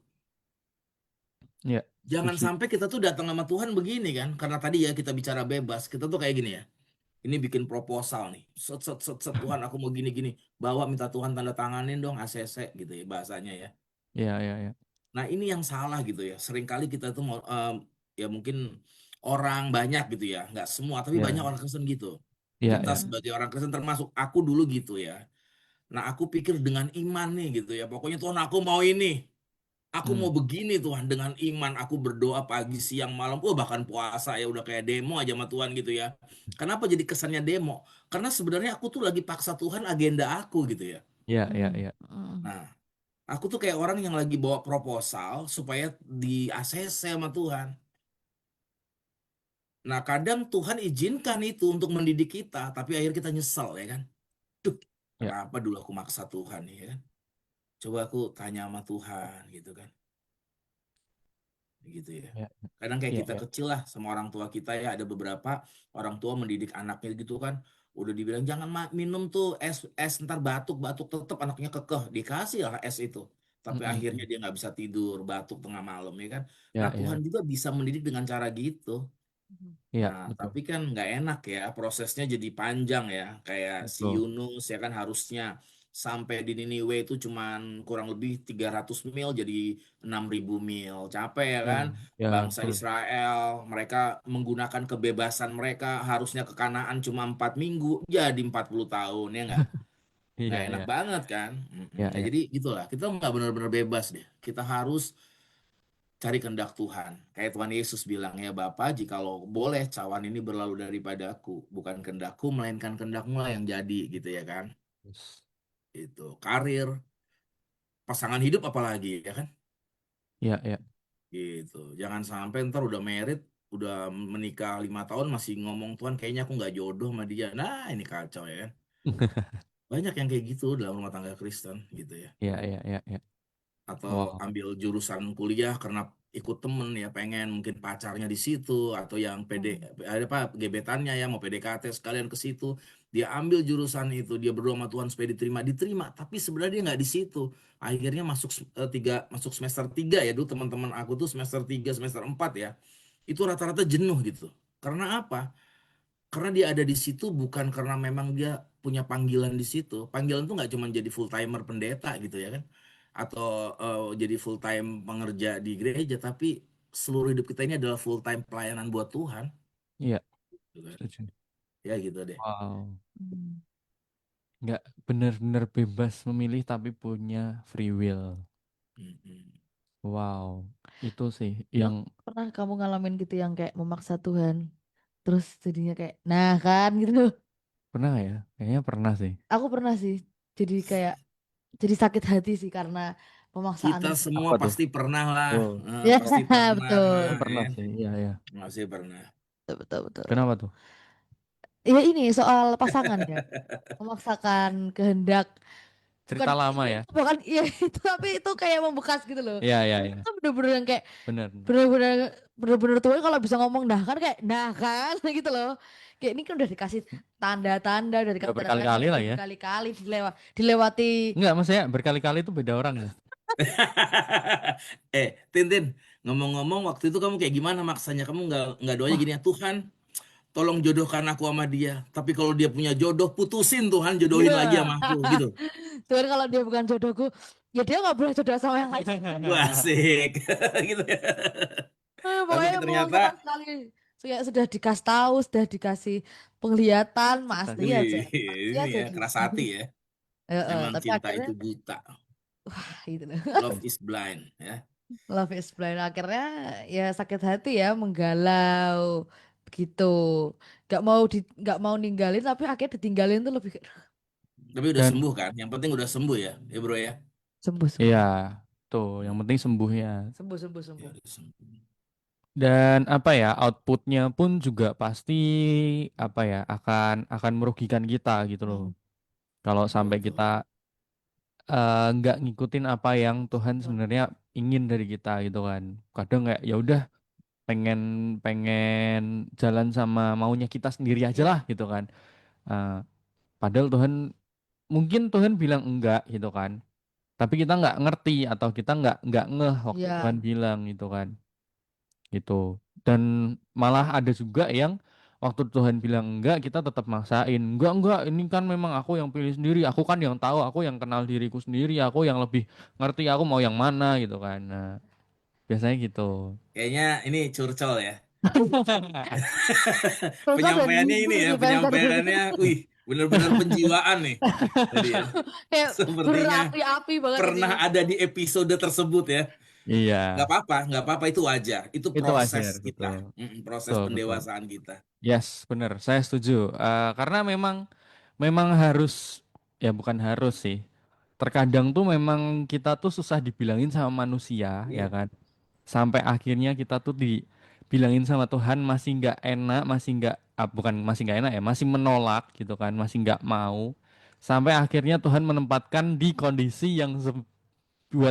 S2: ya,
S3: Jangan
S2: setuju.
S3: sampai kita tuh datang sama Tuhan begini kan? Karena tadi ya kita bicara bebas, kita tuh kayak gini ya. ini bikin proposal nih, set set set set, Tuhan aku mau gini-gini, bawa minta Tuhan tanda tanganin dong ACC gitu ya bahasanya ya.
S2: Iya, iya, iya.
S3: Nah ini yang salah gitu ya, seringkali kita tuh mau ya mungkin orang banyak gitu ya, nggak semua tapi banyak
S2: Iya,
S3: orang Kristen gitu.
S2: iya,
S3: Kita
S2: iya.
S3: sebagai orang Kristen termasuk aku dulu gitu ya. Nah aku pikir dengan iman nih gitu ya, pokoknya Tuhan aku mau ini. Aku
S2: Hmm,
S3: mau begini Tuhan, dengan iman aku berdoa pagi siang malam, oh bahkan puasa ya udah kayak demo aja sama Tuhan gitu ya. Kenapa jadi kesannya demo? Karena sebenarnya aku tuh lagi paksa Tuhan agenda aku gitu ya.
S2: iya, iya,
S1: Hmm.
S2: iya.
S1: Hmm.
S3: Nah, aku tuh kayak orang yang lagi bawa proposal supaya di ACC sama Tuhan. Nah, kadang Tuhan izinkan itu untuk mendidik kita, tapi akhirnya kita nyesel ya kan. Duh,
S2: Iya,
S3: kenapa dulu aku maksa Tuhan ya kan? Coba aku tanya sama Tuhan gitu kan. Gitu ya.
S2: iya,
S3: Kadang kayak
S2: iya,
S3: kita
S2: iya.
S3: kecil lah sama orang tua kita ya, ada beberapa orang tua mendidik anaknya gitu kan, udah dibilang jangan minum tuh es es ntar batuk batuk, tetap anaknya kekeh dikasih lah es itu, tapi
S2: Mm-mm,
S3: akhirnya
S2: mm.
S3: dia nggak bisa tidur, batuk tengah malam ya kan.
S2: Iya,
S3: Nah
S2: iya,
S3: Tuhan juga bisa mendidik dengan cara gitu.
S2: iya,
S3: Nah,
S2: betul,
S3: tapi kan nggak enak ya, prosesnya jadi panjang ya. Kayak si
S2: betul.
S3: Yunus ya kan harusnya sampai di Niniwe itu cuman kurang lebih 300 mil jadi 6.000 mil. Capek ya
S2: Ya,
S3: kan?
S2: ya,
S3: Bangsa
S2: betul.
S3: Israel, mereka menggunakan kebebasan mereka harusnya ke Kanaan cuma 4 minggu, jadi 40 tahun ya nggak?
S2: Iya,
S3: Nggak enak
S2: iya,
S3: banget kan? Mm-mm.
S2: iya,
S3: Ya,
S2: iya.
S3: jadi gitulah, kita nggak benar-benar bebas deh. Kita harus cari kehendak Tuhan. Kayak Tuhan Yesus bilang ya, Bapa, jikalau boleh cawan ini berlalu daripadaku, bukan kehendakku melainkan kehendakmu lah yang jadi gitu ya kan.
S2: Terus,
S3: Itu karir, pasangan hidup apalagi ya kan.
S2: iya, iya.
S3: Gitu. Jangan sampai ntar udah merit, udah menikah 5 tahun masih ngomong Tuhan kayaknya aku nggak jodoh sama dia. Nah ini kacau ya kan. Banyak yang kayak gitu dalam rumah tangga Kristen gitu ya.
S2: Iya, iya, iya, iya.
S3: Atau
S2: Wow.
S3: ambil jurusan kuliah karena ikut temen ya, pengen mungkin pacarnya di situ, atau yang PD
S1: Hmm.
S3: ada apa gebetannya ya mau PDKT sekalian ke situ, dia ambil jurusan itu, dia berdoa sama Tuhan supaya diterima, tapi sebenarnya dia nggak di situ. Akhirnya masuk semester 3 ya, dulu teman-teman aku tuh semester 3 semester 4 ya, itu rata-rata jenuh gitu. Karena apa? Karena dia ada di situ bukan karena memang dia punya panggilan di situ. Panggilan tuh nggak cuma jadi full timer pendeta gitu ya kan, atau jadi full time pengerja di gereja, tapi seluruh hidup kita ini adalah full time pelayanan buat Tuhan,
S2: Iya,
S3: gitu kan.
S2: setuju.
S3: Ya gitu deh.
S2: Wow.
S1: Hmm.
S2: Nggak benar-benar bebas memilih tapi punya free will.
S3: Mm-mm.
S2: Wow. Itu sih
S1: Emang
S2: yang
S1: pernah kamu ngalamin gitu yang kayak memaksa Tuhan, terus jadinya kayak, nah kan gitu.
S2: pernah nggak ya? Kayaknya pernah sih.
S1: Aku pernah sih, jadi kayak jadi sakit hati sih karena pemaksaan
S3: Kita
S1: tersebut.
S3: semua
S2: Apa tuh?
S3: pasti pernah lah.
S2: Oh,
S1: Ya,
S3: Pasti pernah
S1: betul.
S2: pernah
S3: ya,
S2: sih. Iya, iya.
S3: masih pernah.
S1: Betul, betul, betul.
S2: Kenapa tuh?
S1: Ya ini soal pasangan kan, memaksakan kehendak, bukan
S2: Cerita lama
S1: ini,
S2: ya?
S1: bukan iya itu, tapi itu kayak membekas gitu loh.
S2: Iya, iya, iya.
S1: Itu bener-bener yang kayak
S2: Benar, benar.
S1: bener-bener bener-bener tuh kalau bisa ngomong nah kan gitu loh. Kayak ini kan udah dikasih tanda-tanda, udah
S2: Udah
S1: dikasih tanda
S2: berkali-kali
S1: terakhir
S2: lah ya.
S1: berkali-kali dilewati.
S2: Enggak, maksudnya berkali-kali itu beda orang ya.
S3: Tintin, ngomong-ngomong waktu itu kamu kayak gimana maksanya? Kamu nggak doanya
S1: Wah,
S3: gini ya, Tuhan, tolong jodohkan aku sama dia. Tapi kalau dia punya jodoh, putusin Tuhan, jodohin lagi
S1: iya.
S3: sama aku gitu.
S1: Tuhan kalau dia bukan jodohku, ya dia nggak boleh jodoh sama yang lain.
S3: Wah, asik. Gitu ya. Tapi
S1: Pokoknya
S3: ternyata,
S1: memaksakan sekali. Kayak sudah dikasih tahu, sudah dikasih penglihatan, masih
S2: Astaga.
S1: aja,
S3: wih,
S1: masih
S3: ini
S1: aja
S3: ya
S1: gitu.
S3: keras hati ya. Emang
S1: Tapi
S3: cinta
S1: akhirnya,
S3: itu buta.
S1: wah gitu loh.
S3: Love is blind ya.
S1: Love is blind. Akhirnya ya sakit hati ya, menggalau gitu. Gak mau ninggalin, tapi akhirnya ditinggalin tuh lebih kayak,
S3: Tapi udah
S2: Dan
S3: sembuh kan? Yang penting udah sembuh ya bro ya.
S1: sembuh,
S2: iya,
S1: sembuh.
S2: tuh yang
S3: Hmm,
S2: penting sembuh ya.
S1: Sembuh, sembuh,
S3: ya
S1: sembuh.
S3: udah sembuh.
S2: Dan apa ya, outputnya pun juga pasti apa ya, akan merugikan kita gitu loh.
S1: Hmm.
S2: Kalau sampai kita
S3: Betul.
S2: nggak ngikutin apa yang Tuhan sebenarnya ingin dari kita gitu kan. Kadang kayak ya udah pengen pengen jalan sama maunya kita sendiri aja lah
S1: Ya,
S2: gitu kan. Eh, Padahal Tuhan mungkin Tuhan bilang enggak gitu kan. Tapi kita nggak ngerti atau kita nggak ngeh waktu Tuhan
S1: ya.
S2: bilang gitu kan. Gitu. Dan malah ada juga yang waktu Tuhan bilang enggak, kita tetap maksain. Enggak, ini kan memang aku yang pilih sendiri, aku kan yang tahu, aku yang kenal diriku sendiri, aku yang lebih ngerti aku mau yang mana gitu kan. Nah, biasanya gitu.
S3: Kayaknya ini curcol ya.
S1: Sosok dan
S3: Penyampaiannya ini
S1: hibur
S3: ya,
S1: nih Pastor.
S3: penyampaiannya, wih, benar-benar penjiwaan nih tadi ya.
S1: Kayak
S3: Sepertinya
S1: berapi-api banget ini.
S3: pernah ada di episode tersebut ya.
S2: Iya,
S3: Nggak apa-apa itu wajar. Itu
S2: itu
S3: proses
S2: wajar,
S3: kita,
S2: betul.
S3: proses
S2: Betul, betul.
S3: pendewasaan kita.
S2: Yes, benar. Saya setuju. Karena memang harus, ya bukan harus sih. Terkadang tuh memang kita tuh susah dibilangin sama manusia, ya
S3: Iya,
S2: kan? Sampai akhirnya kita tuh dibilangin sama Tuhan masih nggak enak, masih nggak, bukan masih nggak enak ya, masih menolak gitu kan, masih nggak mau. Sampai akhirnya Tuhan menempatkan di kondisi yang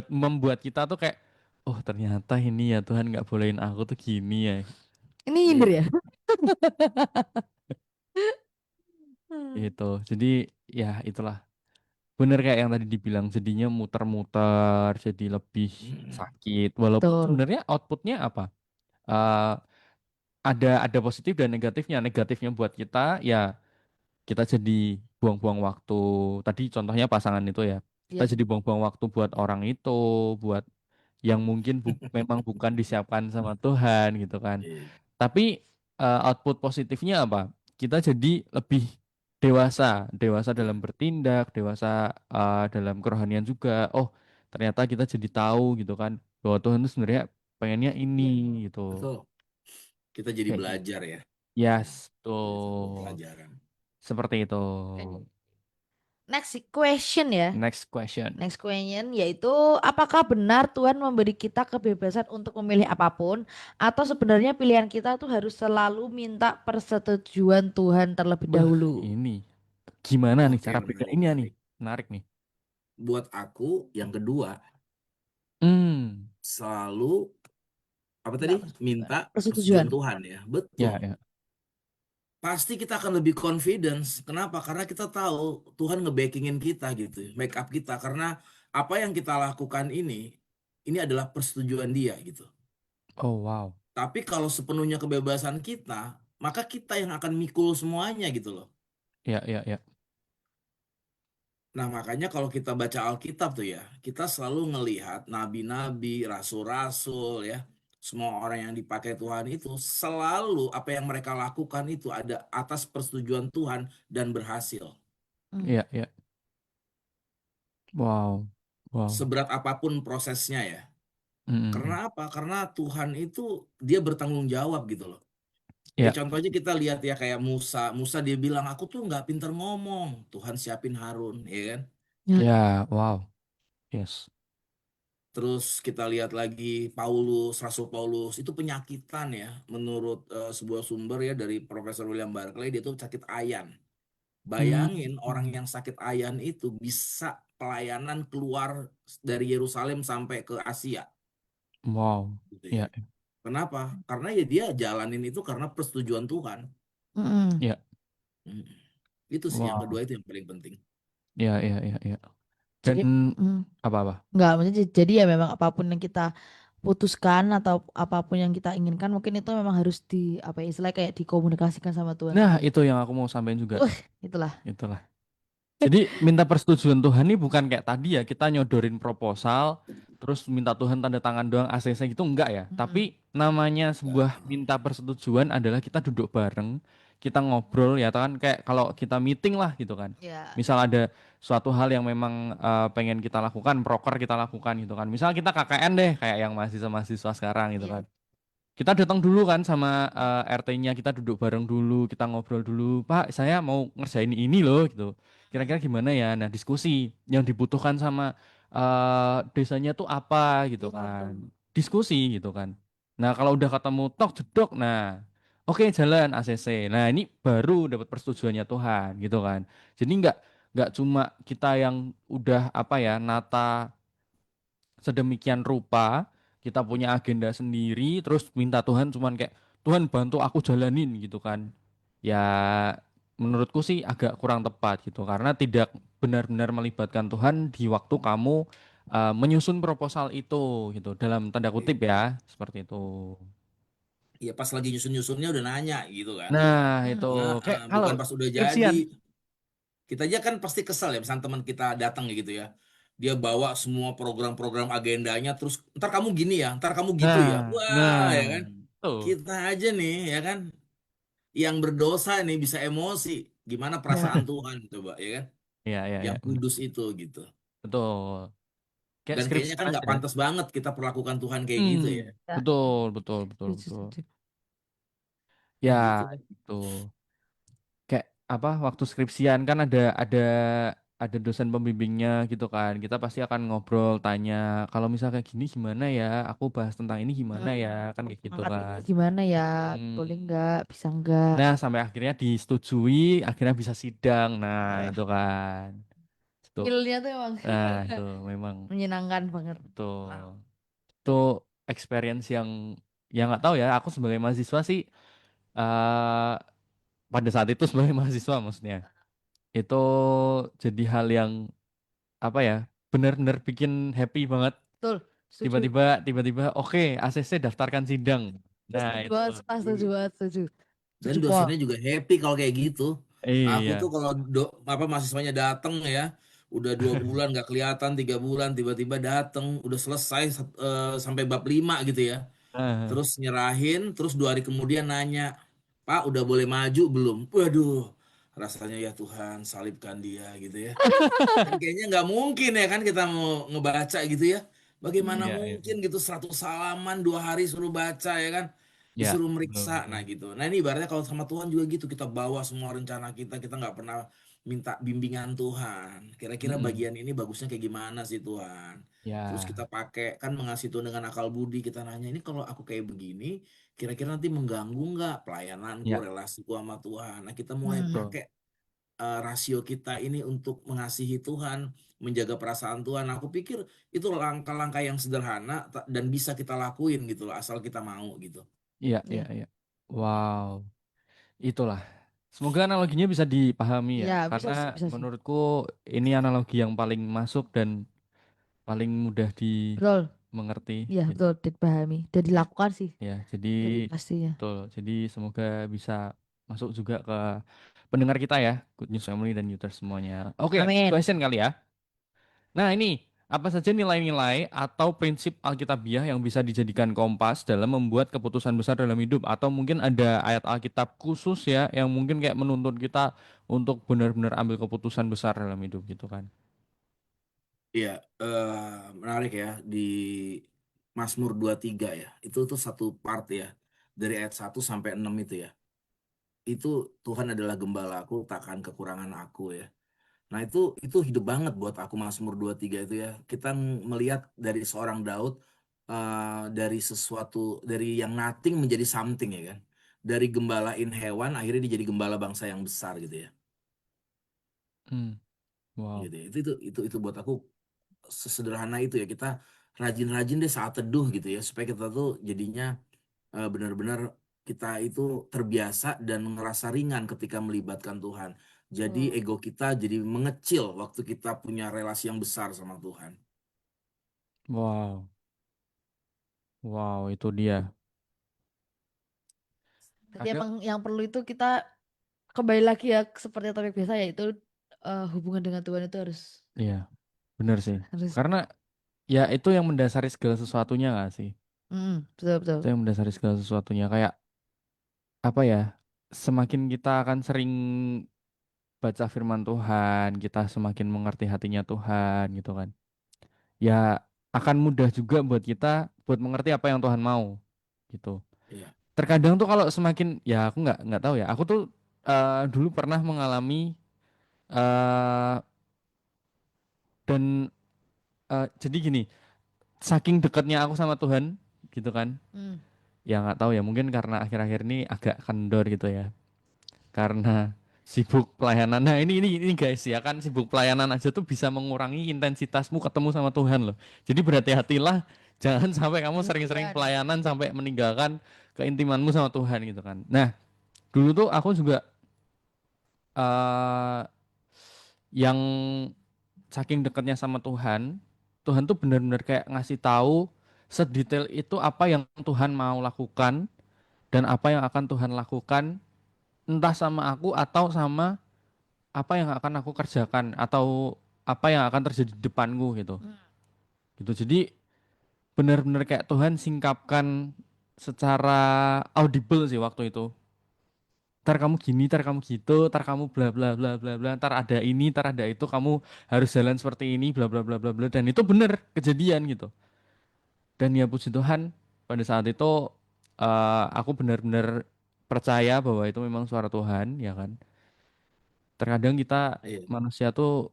S2: membuat kita tuh kayak, oh ternyata ini ya Tuhan nggak bolehin aku tuh gini ya,
S1: Ini hinder ya?
S3: iya,
S2: gitu. Jadi ya itulah. Bener kayak yang tadi dibilang, jadinya muter-muter, jadi lebih
S3: Mm,
S2: sakit. Walaupun
S1: Betul.
S2: sebenarnya outputnya apa? Eh, ada positif dan negatifnya. Negatifnya buat kita ya kita jadi buang-buang waktu. Tadi contohnya pasangan itu ya. Kita
S1: Iya.
S2: jadi buang-buang waktu buat orang itu, buat yang mungkin memang bukan disiapkan sama Tuhan gitu kan.
S3: iya,
S2: Tapi output positifnya apa? Kita jadi lebih dewasa, dewasa dalam
S3: iya,
S2: bertindak, dewasa dalam kerohanian juga. Oh, ternyata kita jadi tahu gitu kan bahwa Tuhan itu sebenarnya pengennya ini
S1: Iya.
S2: gitu.
S3: betul. Kita jadi
S2: Kayak gitu.
S3: belajar ya.
S2: Yes,
S3: Jadi satu
S2: tuh.
S3: pelajaran.
S2: Seperti itu.
S1: Oke. Next question ya.
S2: Next question.
S1: Next question yaitu apakah benar Tuhan memberi kita kebebasan untuk memilih apapun atau sebenarnya pilihan kita tuh harus selalu minta persetujuan Tuhan terlebih dahulu?
S2: Ini gimana nih
S3: Oke,
S2: cara
S3: menarik,
S2: bedainnya nih?
S3: menarik.
S2: Menarik nih.
S3: Buat aku yang kedua
S2: Hmm.
S3: selalu apa tadi?
S1: Minta persetujuan.
S3: Minta
S1: Persetujuan.
S3: persetujuan Tuhan ya. Betul.
S2: Ya, ya.
S3: Pasti kita akan lebih confidence. Kenapa? Karena kita tahu Tuhan nge-backingin kita gitu, make up kita. Karena apa yang kita lakukan ini adalah persetujuan Dia gitu.
S2: Oh, wow.
S3: Tapi kalau sepenuhnya kebebasan kita, maka kita yang akan mikul semuanya gitu loh.
S2: Ya, ya, ya.
S3: Nah, makanya kalau kita baca Alkitab tuh ya, kita selalu ngelihat nabi-nabi, rasul-rasul ya, semua orang yang dipakai Tuhan itu selalu apa yang mereka lakukan itu ada atas persetujuan Tuhan dan berhasil.
S1: Hmm.
S2: Ya, ya. Wow. Wow.
S3: Seberat apapun prosesnya ya.
S2: Mm, mm,
S3: Karena
S2: mm.
S3: apa? Karena Tuhan itu dia bertanggung jawab gitu loh. Ya
S2: Ya,
S3: contohnya kita lihat ya kayak Musa. Musa dia bilang aku tuh nggak pinter ngomong. Tuhan siapin Harun, ya kan?
S1: Ya.
S2: ya, wow. Yes.
S3: Terus kita lihat lagi Paulus, Rasul Paulus itu penyakitan ya. Menurut sebuah sumber ya dari Profesor William Barclay dia tuh sakit ayan.
S2: Hmm.
S3: Bayangin orang yang sakit ayan itu bisa pelayanan keluar dari Yerusalem sampai ke Asia
S2: Wow.
S3: gitu ya.
S2: Ya,
S3: Kenapa? Karena ya dia jalanin itu karena persetujuan Tuhan.
S1: Mm-mm.
S2: ya.
S3: Hmm. Itu sih yang kedua
S2: Wow.
S3: itu yang paling penting.
S2: Ya, ya, ya, ya. Dan
S1: Jadi mm,
S2: apa-apa?
S1: nggak maksudnya jadi ya memang apapun yang kita putuskan atau apapun yang kita inginkan mungkin itu memang harus di apa ya, istilahnya kayak dikomunikasikan sama Tuhan
S2: Nah,
S1: dulu.
S2: itu yang aku mau sampaikan juga.
S1: Itulah.
S2: Itulah. Jadi minta persetujuan Tuhan ini bukan kayak tadi ya, kita nyodorin proposal, terus minta Tuhan tanda tangan doang ACC gitu, enggak ya. Tapi
S1: Mm-mm.
S2: namanya
S3: Enggak.
S2: sebuah minta persetujuan adalah kita duduk bareng, kita ngobrol ya kan, kayak kalau kita meeting lah gitu kan.
S1: Ya.
S2: Misal ada suatu hal yang memang pengen kita lakukan, proker kita lakukan gitu kan. Misal kita KKN deh, kayak yang mahasiswa-mahasiswa sekarang gitu
S1: Iya.
S2: kan. Kita datang dulu kan sama RT-nya, kita duduk bareng dulu, kita ngobrol dulu. Pak, saya mau ngerjain ini loh gitu. Kira-kira gimana ya? Nah, diskusi yang dibutuhkan sama desanya tuh apa gitu kan. Diskusi gitu kan. Nah, kalau udah ketemu tok jedok, nah oke jalan ACC. Nah, ini baru dapat persetujuannya Tuhan gitu kan. Jadi nggak cuma kita yang udah apa ya nata sedemikian rupa, kita punya agenda sendiri terus minta Tuhan cuman kayak Tuhan bantu aku jalanin gitu kan, ya menurutku sih agak kurang tepat gitu karena tidak benar-benar melibatkan Tuhan di waktu kamu menyusun proposal itu gitu dalam tanda kutip
S3: Iya.
S2: ya seperti itu.
S3: Ya pas lagi nyusun-nyusunnya udah nanya gitu kan.
S2: Nah, itu kayak kalau
S3: Bukan pas udah jadi.
S2: skripsian.
S3: Kita aja kan pasti kesel ya, misalnya teman kita datang gitu ya. Dia bawa semua program-program agendanya, terus ntar kamu gini ya, ntar kamu gitu ya.
S2: Nah,
S3: Wah, ya kan?
S2: tuh.
S3: Kita aja nih, ya kan? Yang berdosa nih bisa emosi. Gimana perasaan Tuhan, coba, ya kan?
S2: Iya, iya, iya,
S3: Yang
S2: bener.
S3: kudus itu gitu.
S2: Betul. Kayak
S3: Dan kayaknya kan
S2: skripsian
S3: nggak
S2: aja.
S3: pantas banget kita perlakukan Tuhan kayak gitu ya.
S2: Hmm,
S1: Ya,
S2: betul, betul, betul,
S1: setuju,
S2: betul.
S1: setuju.
S3: Ya
S2: Ya,
S3: gitu lah.
S2: itu. Kayak apa waktu skripsian kan ada dosen pembimbingnya gitu kan. Kita pasti akan ngobrol, tanya, kalau misal kayak gini gimana ya? Aku bahas tentang ini gimana ya? Kan kayak gitu
S1: Angkat ini
S2: kan.
S1: gimana ya? Boleh
S2: Hmm.
S1: nggak? Bisa nggak?
S2: Nah, sampai akhirnya disetujui, akhirnya bisa sidang. Nah, itu kan. Itu.
S1: Feel-nya tuh emang
S2: Nah, itu memang
S1: menyenangkan banget.
S2: betul.
S1: Wow.
S2: Itu experience yang nggak tahu ya. Aku sebagai mahasiswa sih eh pada saat itu sebagai mahasiswa maksudnya itu jadi hal yang apa ya benar-benar bikin happy banget.
S1: Betul, setuju.
S2: Tiba-tiba oke ACC daftarkan sidang. Nah
S1: Setuju
S2: itu
S1: banget, setuju banget, setuju.
S3: Dan
S1: Setuju, Pol.
S3: dosennya juga happy kalau kayak gitu. Aku tuh
S2: iya.
S3: kalau mahasiswanya datang ya, udah 2 bulan nggak kelihatan, 3 bulan tiba-tiba datang, udah selesai sampai bab 5 gitu ya.
S2: Ah,
S3: Terus nyerahin, terus 2 hari kemudian nanya, Pak udah boleh maju belum? Waduh, rasanya ya Tuhan salibkan dia gitu ya. Kan kayaknya nggak mungkin ya kan kita mau ngebaca gitu ya. Bagaimana
S2: iya, iya,
S3: mungkin gitu 100 halaman 2 hari suruh baca ya kan.
S2: ya
S3: Disuruh
S2: betul,
S3: meriksa.
S2: betul.
S3: Nah gitu. Nah ini ibaratnya kalau sama Tuhan juga gitu. Kita bawa semua rencana kita. Kita nggak pernah minta bimbingan Tuhan. Kira-kira
S2: Mm-mm.
S3: bagian ini bagusnya kayak gimana sih Tuhan. Terus kita
S2: Ya,
S3: pakai kan mengasihi Tuhan dengan akal budi. Kita nanya ini kalau aku kayak begini. Kira-kira nanti mengganggu nggak pelayananku,
S2: ya
S3: relasiku sama Tuhan. Nah kita mulai
S1: Hmm.
S2: betul.
S3: pakai rasio kita ini untuk mengasihi Tuhan, menjaga perasaan Tuhan. Aku pikir itu langkah-langkah yang sederhana dan bisa kita lakuin gitu loh, asal kita mau gitu.
S2: Iya, iya,
S1: Ya,
S2: iya. Wow, itulah. Semoga analoginya bisa dipahami ya,
S1: ya bisa
S2: karena
S1: sih, bisa sih.
S2: menurutku ini analogi yang paling masuk dan paling mudah
S1: Betul,
S2: dimengerti
S1: ya
S2: gitu.
S1: betul, dipahami. Dan dilakukan sih,
S2: Ya, jadi
S1: dari pastinya.
S2: betul. Jadi semoga bisa masuk juga ke pendengar kita ya, Good News Family dan Uters semuanya. Oke, next
S1: Amin.
S2: question kali ya. Nah, ini apa saja nilai-nilai atau prinsip Alkitabiah yang bisa dijadikan kompas dalam membuat keputusan besar dalam hidup atau mungkin ada ayat Alkitab khusus ya yang mungkin kayak menuntut kita untuk benar-benar ambil keputusan besar dalam hidup gitu kan.
S3: Iya, menarik ya di Mazmur 23 ya. Itu tuh satu part ya. Dari ayat 1 sampai 6 itu ya. Itu Tuhan adalah gembalaku, takkan kekurangan aku ya. Nah, itu hidup banget buat aku Mazmur 23 itu ya. Kita melihat dari seorang Daud dari sesuatu dari yang nothing menjadi something ya kan. Dari gembalain hewan akhirnya dia jadi gembala bangsa yang besar gitu ya.
S2: Hmm, wow.
S3: Gitu ya. Itu buat aku sesederhana itu ya. Kita rajin-rajin deh saat teduh gitu ya supaya kita tuh jadinya benar-benar kita itu terbiasa dan ngerasa ringan ketika melibatkan Tuhan. Jadi
S1: Hmm.
S3: ego kita jadi mengecil waktu kita punya relasi yang besar sama Tuhan.
S2: Wow. Wow, itu dia.
S1: Berarti
S2: Kadang
S1: emang yang perlu itu kita kembali lagi ya seperti topik biasa yaitu hubungan dengan Tuhan itu harus
S2: iya, benar sih.
S1: harus
S2: Karena ya itu yang mendasari segala sesuatunya nggak sih?
S1: betul betul.
S2: Itu yang mendasari segala sesuatunya. Kayak apa ya? Semakin kita akan sering baca firman Tuhan, kita semakin mengerti hatinya Tuhan gitu kan. Ya akan mudah juga buat kita buat mengerti apa yang Tuhan mau gitu.
S3: Iya,
S2: Terkadang tuh kalau semakin ya aku nggak tahu ya. Aku tuh dulu pernah mengalami eh dan jadi gini, saking dekatnya aku sama Tuhan gitu kan.
S1: Hmm.
S2: Ya nggak tahu ya, mungkin karena akhir-akhir ini agak kendor gitu ya. Karena sibuk pelayanan. Nah, ini guys ya kan sibuk pelayanan aja tuh bisa mengurangi intensitasmu ketemu sama Tuhan loh. Jadi berhati-hatilah jangan sampai kamu sering-sering
S1: Kemudian
S2: pelayanan sampai meninggalkan keintimanmu sama Tuhan gitu kan. Nah, dulu tuh aku juga eh yang saking dekatnya sama Tuhan, Tuhan tuh benar-benar kayak ngasih tahu sedetail itu apa yang Tuhan mau lakukan dan apa yang akan Tuhan lakukan entah sama aku atau sama apa yang akan aku kerjakan atau apa yang akan terjadi di depanku gitu.
S1: Hmm.
S2: Gitu. Jadi benar-benar kayak Tuhan singkapkan secara audible sih waktu itu. Ntar kamu gini, ntar kamu gitu, ntar kamu bla bla bla bla bla, ntar ada ini, ntar ada itu, kamu harus jalan seperti ini, bla bla bla bla bla, dan itu bener kejadian gitu. Dan ya puji Tuhan, pada saat itu aku benar-benar percaya bahwa itu memang suara Tuhan, ya kan. Terkadang kita
S3: Iya,
S2: manusia tuh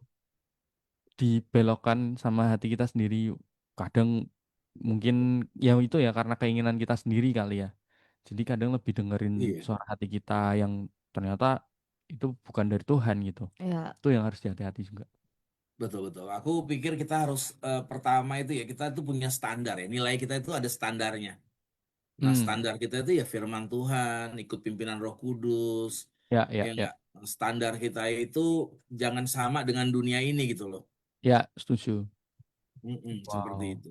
S2: dibelokkan sama hati kita sendiri. Kadang mungkin ya itu ya karena keinginan kita sendiri kali ya. Jadi kadang lebih dengerin
S3: iya,
S2: suara hati kita yang ternyata itu bukan dari Tuhan gitu.
S1: Ya,
S2: Itu yang harus dihati-hati juga.
S3: betul betul. Aku pikir kita harus pertama itu ya kita tuh punya standar ya. Nilai kita itu ada standarnya. Nah,
S2: Hmm,
S3: standar kita itu ya firman Tuhan, ikut pimpinan Roh Kudus,
S2: ya,
S3: ya
S2: ya, ya,
S3: enggak. Standar kita itu jangan sama dengan dunia ini gitu loh.
S2: ya, setuju.
S3: Seperti
S2: Wow.
S3: itu.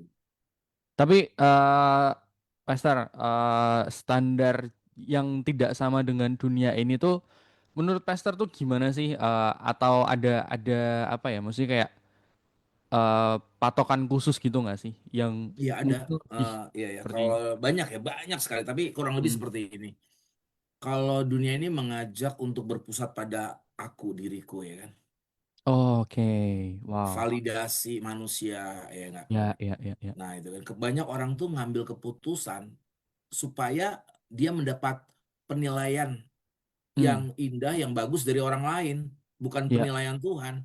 S2: Tapi Pastor, standar yang tidak sama dengan dunia ini tuh, menurut Pastor tuh gimana sih? Atau ada apa ya? Maksudnya kayak patokan khusus gitu nggak sih? Yang
S3: Iya ada,
S2: mungkin lebih
S3: iya ya.
S2: seperti.
S3: Kalau banyak ya banyak sekali, tapi kurang lebih
S2: Hmm.
S3: seperti ini. Kalau dunia ini mengajak untuk berpusat pada aku diriku ya kan,
S2: Oke, wow.
S3: validasi manusia ya enggak.
S2: Ya, ya, ya, ya.
S3: Nah itu kan banyak orang tuh ngambil keputusan supaya dia mendapat penilaian yang
S2: Hmm,
S3: indah, yang bagus dari orang lain, bukan
S2: ya,
S3: penilaian Tuhan.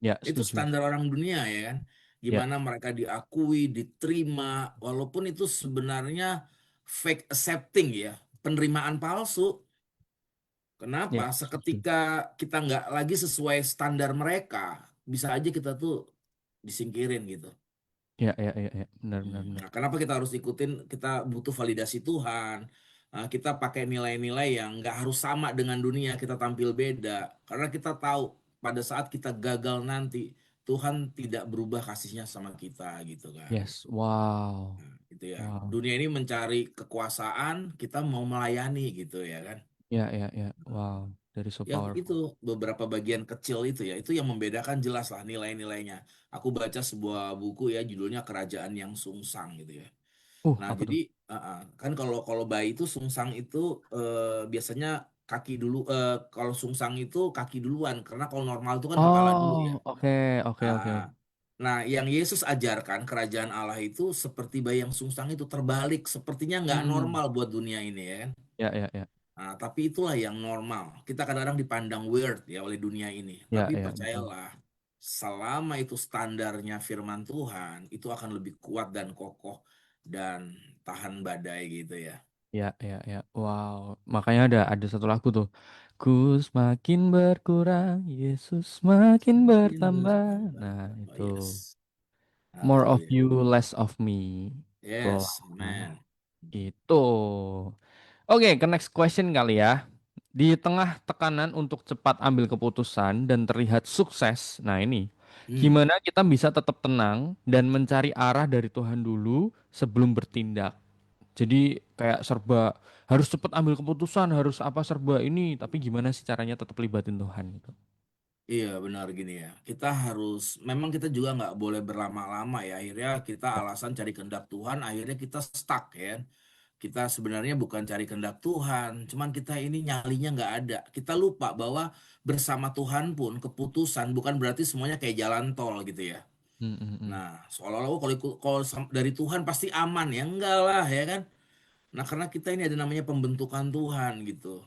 S2: ya,
S3: Itu
S2: setuju.
S3: standar orang dunia ya kan.
S2: Ya,
S3: Gimana mereka diakui, diterima, walaupun itu sebenarnya fake accepting ya, penerimaan palsu. Kenapa?
S2: ya, setuju.
S3: Seketika kita nggak lagi sesuai standar mereka, bisa aja kita tuh disingkirin gitu.
S2: Ya, ya, ya, ya, benar, benar, benar.
S3: Nah, kenapa kita harus ikutin? Kita butuh validasi Tuhan. Kita pakai nilai-nilai yang nggak harus sama dengan dunia, kita tampil beda. Karena kita tahu pada saat kita gagal nanti, Tuhan tidak berubah kasihnya sama kita gitu kan.
S2: Yes, wow,
S3: Nah, gitu ya.
S2: wow.
S3: Dunia ini mencari kekuasaan, kita mau melayani gitu ya kan.
S2: Ya, ya, ya, wow. That is so
S3: Ya itu
S2: powerful.
S3: beberapa bagian kecil itu ya, itu yang membedakan jelas lah nilai-nilainya. Aku baca sebuah buku ya, judulnya Kerajaan yang Sungsang gitu ya. Nah,
S2: Apa
S3: jadi
S2: tuh?
S3: kan kalau kalau bayi itu sungsang itu biasanya kaki dulu. Kalau sungsang itu kaki duluan, karena kalau normal itu kan kepala dulu ya.
S2: Oh, oke, oke, oke.
S3: Ah, nah, yang Yesus ajarkan kerajaan Allah itu seperti bayi yang sungsang itu terbalik, sepertinya nggak
S2: Hmm,
S3: normal buat dunia ini ya kan.
S2: ya, ya, ya,
S3: Nah, tapi itulah yang normal. Kita kadang-kadang dipandang weird ya oleh dunia ini.
S2: ya,
S3: Tapi
S2: ya, betul.
S3: percayalah, selama itu standarnya firman Tuhan, itu akan lebih kuat dan kokoh dan tahan badai gitu ya.
S2: Ya, ya, ya, wow. Makanya ada satu lagu tuh. Ku semakin berkurang, Yesus semakin
S3: Semakin
S2: bertambah.
S3: bertambah.
S2: Nah,
S3: Oh
S2: itu
S3: yes.
S2: more of
S3: Haleluya.
S2: you, less of me. Wow.
S3: Yes, amen.
S2: Itu. Oke, ke next question kali ya. Di tengah tekanan untuk cepat ambil keputusan dan terlihat sukses, nah ini,
S3: Hmm.
S2: gimana kita bisa tetap tenang dan mencari arah dari Tuhan dulu sebelum bertindak? Jadi kayak serba harus cepat ambil keputusan, harus apa serba ini, tapi gimana sih caranya tetap libatin Tuhan gitu?
S3: Iya benar gini ya. Kita harus, memang kita juga nggak boleh berlama-lama ya. Akhirnya kita alasan cari kehendak Tuhan, akhirnya kita stuck ya. Kita sebenarnya bukan cari kehendak Tuhan, cuman kita ini nyalinya nggak ada. Kita lupa bahwa bersama Tuhan pun keputusan bukan berarti semuanya kayak jalan tol gitu ya.
S2: Hmm, hmm, hmm.
S3: Nah, seolah-olah kalau dari Tuhan pasti aman ya, enggak lah ya kan. Nah, karena kita ini ada namanya pembentukan Tuhan gitu.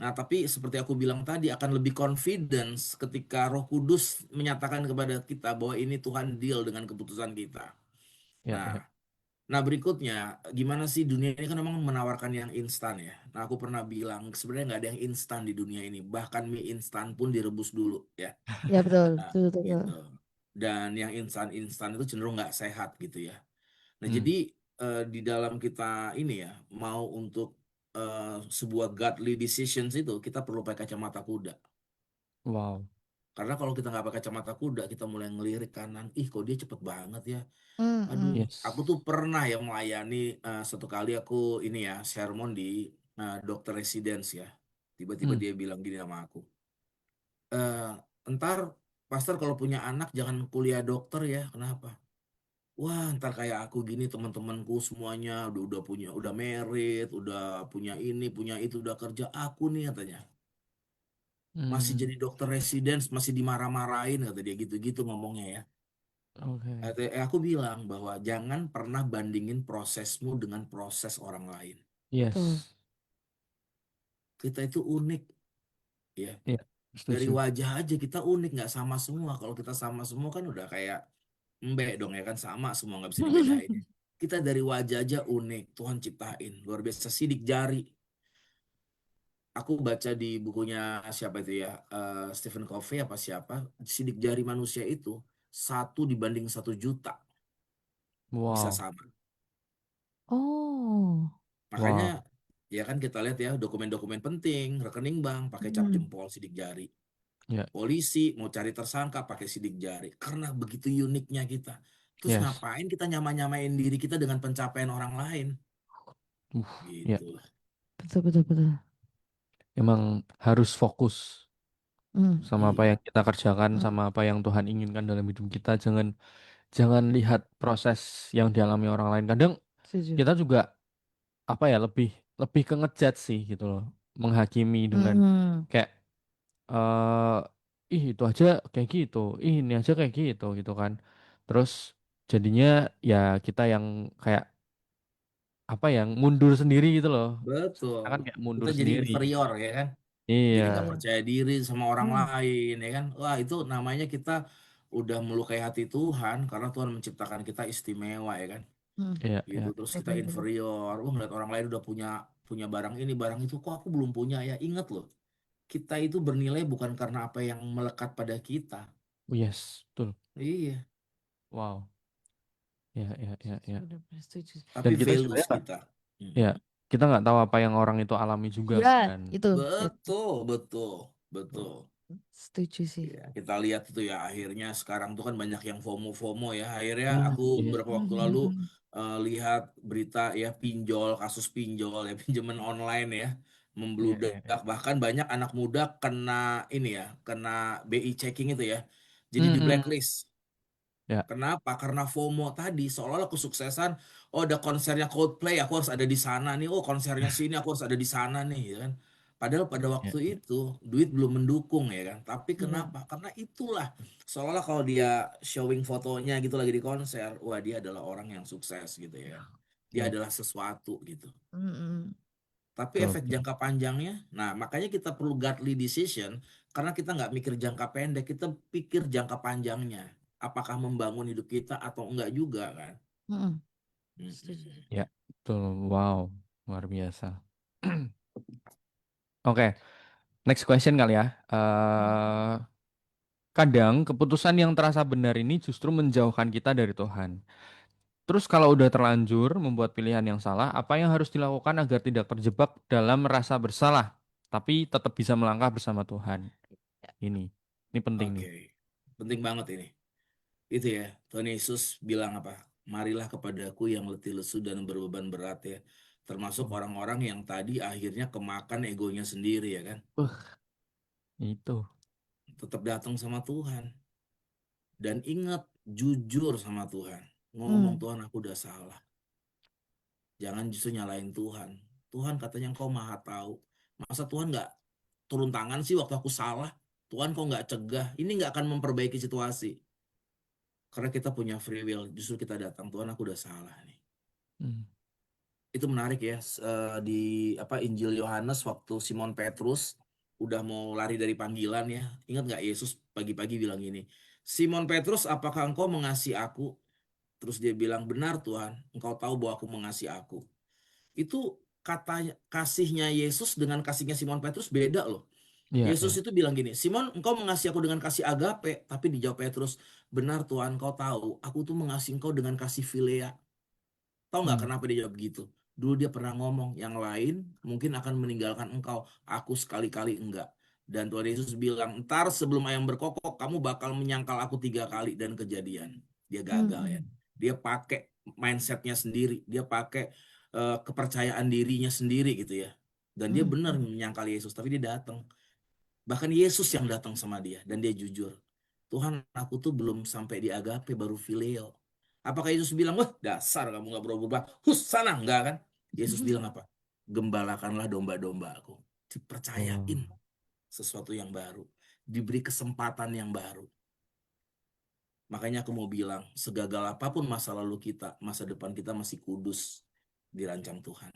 S3: Nah, tapi seperti aku bilang tadi akan lebih confidence ketika Roh Kudus menyatakan kepada kita bahwa ini Tuhan deal dengan keputusan kita.
S2: Ya,
S3: Nah,
S2: ya.
S3: nah berikutnya gimana sih dunia ini kan memang menawarkan yang instan ya. Nah, aku pernah bilang sebenarnya nggak ada yang instan di dunia ini. Bahkan mie instan pun direbus dulu ya.
S1: ya betul,
S3: Nah,
S1: betul, betul, betul.
S3: gitu. Dan yang instan-instan itu cenderung nggak sehat gitu ya. Nah,
S2: Hmm,
S3: jadi di dalam kita ini ya mau untuk sebuah godly decisions itu kita perlu pakai kacamata kuda.
S2: wow.
S3: Karena kalau kita nggak pakai kacamata kuda, kita mulai ngelirik kanan. Ih, kok dia cepet banget ya.
S1: Hmm,
S3: Aduh,
S1: hmm.
S3: aku
S2: Yes.
S3: tuh pernah ya melayani satu kali aku ini ya sermon di Nah, dokter residence ya. Tiba-tiba
S2: Hmm.
S3: dia bilang gini sama aku. Ntar pastor kalau punya anak jangan kuliah dokter ya. Kenapa? Wah, ntar kayak aku gini teman-temanku semuanya udah merit, udah punya ini, punya itu, udah kerja. Aku nih katanya masih
S2: Hmm.
S3: jadi dokter residence, masih dimarah-marahin kata dia gitu-gitu ngomongnya ya.
S2: Oke.
S3: Aku bilang bahwa jangan pernah bandingin prosesmu dengan proses orang lain.
S1: Betul.
S2: Yes.
S3: Kita itu unik ya.
S2: Iya,
S3: Dari
S2: setuju.
S3: wajah aja kita unik, nggak sama semua. Kalau kita sama semua kan udah kayak embek dong ya kan, sama semua nggak bisa dibedain ya. Kita dari wajah aja unik, Tuhan ciptain luar biasa. Sidik jari. Aku baca di bukunya siapa itu ya, Stephen Covey apa siapa, sidik jari manusia itu 1 dibanding 1 juta bisa
S2: Wow.
S3: sama.
S1: Oh.
S3: Makanya
S2: Wow.
S3: ya kan kita lihat ya dokumen-dokumen penting, rekening bank pakai cap
S1: Hmm.
S3: jempol sidik jari.
S2: Ya.
S3: Polisi mau cari tersangka pakai sidik jari. Karena begitu uniknya kita. Terus
S2: Yes.
S3: ngapain kita nyamain diri kita dengan pencapaian orang lain?
S2: Ya.
S3: Gitu.
S1: Betul, betul, betul.
S2: Emang harus fokus
S1: Hmm.
S2: sama apa
S3: Iya,
S2: yang kita kerjakan,
S1: Hmm.
S2: sama apa yang Tuhan inginkan dalam hidup kita. Jangan jangan lihat proses yang dialami orang lain. Kadang
S1: Setuju.
S2: kita juga apa ya, lebih lebih ke ngejudge sih gitu loh, menghakimi dengan
S1: Hmm.
S2: kayak ih itu aja kayak gitu, ih ini aja kayak gitu gitu kan. Terus jadinya ya kita yang kayak apa yang mundur sendiri gitu loh. Kita
S3: betul.
S2: kan kayak mundur
S3: Kita jadi
S2: sendiri.
S3: inferior ya kan. Jadi nggak
S2: Iya,
S3: percaya diri sama orang
S1: Hmm.
S3: lain ya kan. Wah itu namanya kita udah melukai hati Tuhan karena Tuhan menciptakan kita istimewa ya kan.
S1: Hmm.
S2: iya,
S3: Gitu
S2: iya.
S3: terus kita
S1: Betul, betul.
S3: inferior. Wah ngeliat orang lain udah punya punya barang ini barang itu kok aku belum punya ya. Ingat loh. Kita itu bernilai bukan karena apa yang melekat pada kita.
S2: Yes, betul.
S3: Iya,
S2: Wow. Ya, ya, ya, ya.
S1: Benar-benar setuju.
S2: Dan
S3: tapi
S2: kita
S3: values
S2: sebenarnya nggak,
S3: kita.
S2: ya,
S3: Mm-mm.
S2: kita nggak tahu apa yang orang itu alami juga
S1: Iya,
S2: kan.
S1: itu.
S3: Betul, betul, betul.
S1: Setuju sih.
S3: Ya, kita lihat itu ya akhirnya sekarang tuh kan banyak yang FOMO-FOMO ya. Akhirnya aku
S2: Iya.
S3: beberapa waktu lalu
S1: Hmm.
S3: lihat berita ya pinjol, kasus pinjol ya pinjaman online ya
S2: Iya,
S3: membludak.
S2: iya, iya.
S3: Bahkan banyak anak muda kena ini ya, kena BI checking itu ya. Jadi di
S2: Mm-mm.
S3: blacklist.
S2: Ya,
S3: Kenapa? Karena FOMO tadi seolah-olah kesuksesan. Oh, ada konsernya Coldplay, aku harus ada di sana nih. Oh, konsernya sini, aku harus ada di sana nih, ya kan? Padahal pada
S2: ya,
S3: waktu
S2: ya.
S3: itu duit belum mendukung ya kan. Tapi
S1: Iya.
S3: kenapa? Karena itulah seolah-olah kalau dia showing fotonya gitu lagi di konser, wah dia adalah orang yang sukses gitu ya kan. Dia
S2: Ya,
S3: adalah sesuatu gitu.
S1: Hmm.
S3: Tapi
S2: betul,
S3: efek
S2: betul.
S3: jangka panjangnya, nah makanya kita perlu godly decision karena kita nggak mikir jangka pendek, kita pikir jangka panjangnya. Apakah membangun hidup kita atau enggak juga kan?
S1: Hmm. Setuju.
S3: Mm-mm.
S2: Ya, betul. Wow, luar biasa. Oke, next question kali ya. Kadang keputusan yang terasa benar ini justru menjauhkan kita dari Tuhan. Terus kalau udah terlanjur membuat pilihan yang salah, apa yang harus dilakukan agar tidak terjebak dalam rasa bersalah, tapi tetap bisa melangkah bersama Tuhan? Ini penting nih.
S3: Oke, penting banget ini. Itu ya, Tuhan Yesus bilang apa? Marilah kepadaku yang letih lesu dan berbeban berat ya. Termasuk
S2: Hmm.
S3: orang-orang yang tadi akhirnya kemakan egonya sendiri ya kan.
S2: Itu.
S3: Tetap datang sama Tuhan. Dan ingat, jujur sama Tuhan. Ngomong
S1: Hmm.
S3: Tuhan aku udah salah. Jangan justru nyalain Tuhan. Tuhan katanya engkau maha tahu. Masa Tuhan nggak turun tangan sih waktu aku salah? Tuhan kok nggak cegah? Ini nggak akan memperbaiki situasi. Karena kita punya free will. Justru kita datang. Tuhan aku udah salah nih.
S2: Hmm.
S3: Itu menarik ya. Di apa Injil Yohanes waktu Simon Petrus udah mau lari dari panggilan ya. Ingat nggak Yesus pagi-pagi bilang gini. Simon Petrus, apakah engkau mengasihi aku? Terus dia bilang, benar Tuhan, engkau tahu bahwa aku mengasihi aku. Itu katanya kasihnya Yesus dengan kasihnya Simon Petrus beda loh.
S2: Iya,
S3: Yesus
S2: iya.
S3: itu bilang gini, Simon, engkau mengasihi aku dengan kasih agape, tapi dijawab Petrus, benar Tuhan, engkau tahu, aku tuh mengasihi engkau dengan kasih filea. Tahu nggak
S2: Hmm.
S3: kenapa dia jawab gitu? Dulu dia pernah ngomong, yang lain mungkin akan meninggalkan engkau, aku sekali-kali enggak. Dan Tuhan Yesus bilang, ntar sebelum ayam berkokok, kamu bakal menyangkal aku 3 kali. Dan kejadian, dia gagal ya.
S1: Hmm.
S3: Dia pakai mindsetnya sendiri, dia pakai kepercayaan dirinya sendiri gitu ya. Dan dia
S1: Mm.
S3: benar menyangkal Yesus, tapi dia datang. Bahkan Yesus yang datang sama dia, dan dia jujur. Tuhan, aku tuh belum sampai di agape, baru phileo. Apakah Yesus bilang, wah dasar kamu gak berubah, hus sana, enggak kan? Yesus bilang apa? Gembalakanlah domba-domba aku.
S2: Oh,
S3: Dipercayain sesuatu yang baru, diberi kesempatan yang baru. Makanya aku mau bilang, segagal apapun masa lalu kita, masa depan kita masih kudus dirancang Tuhan.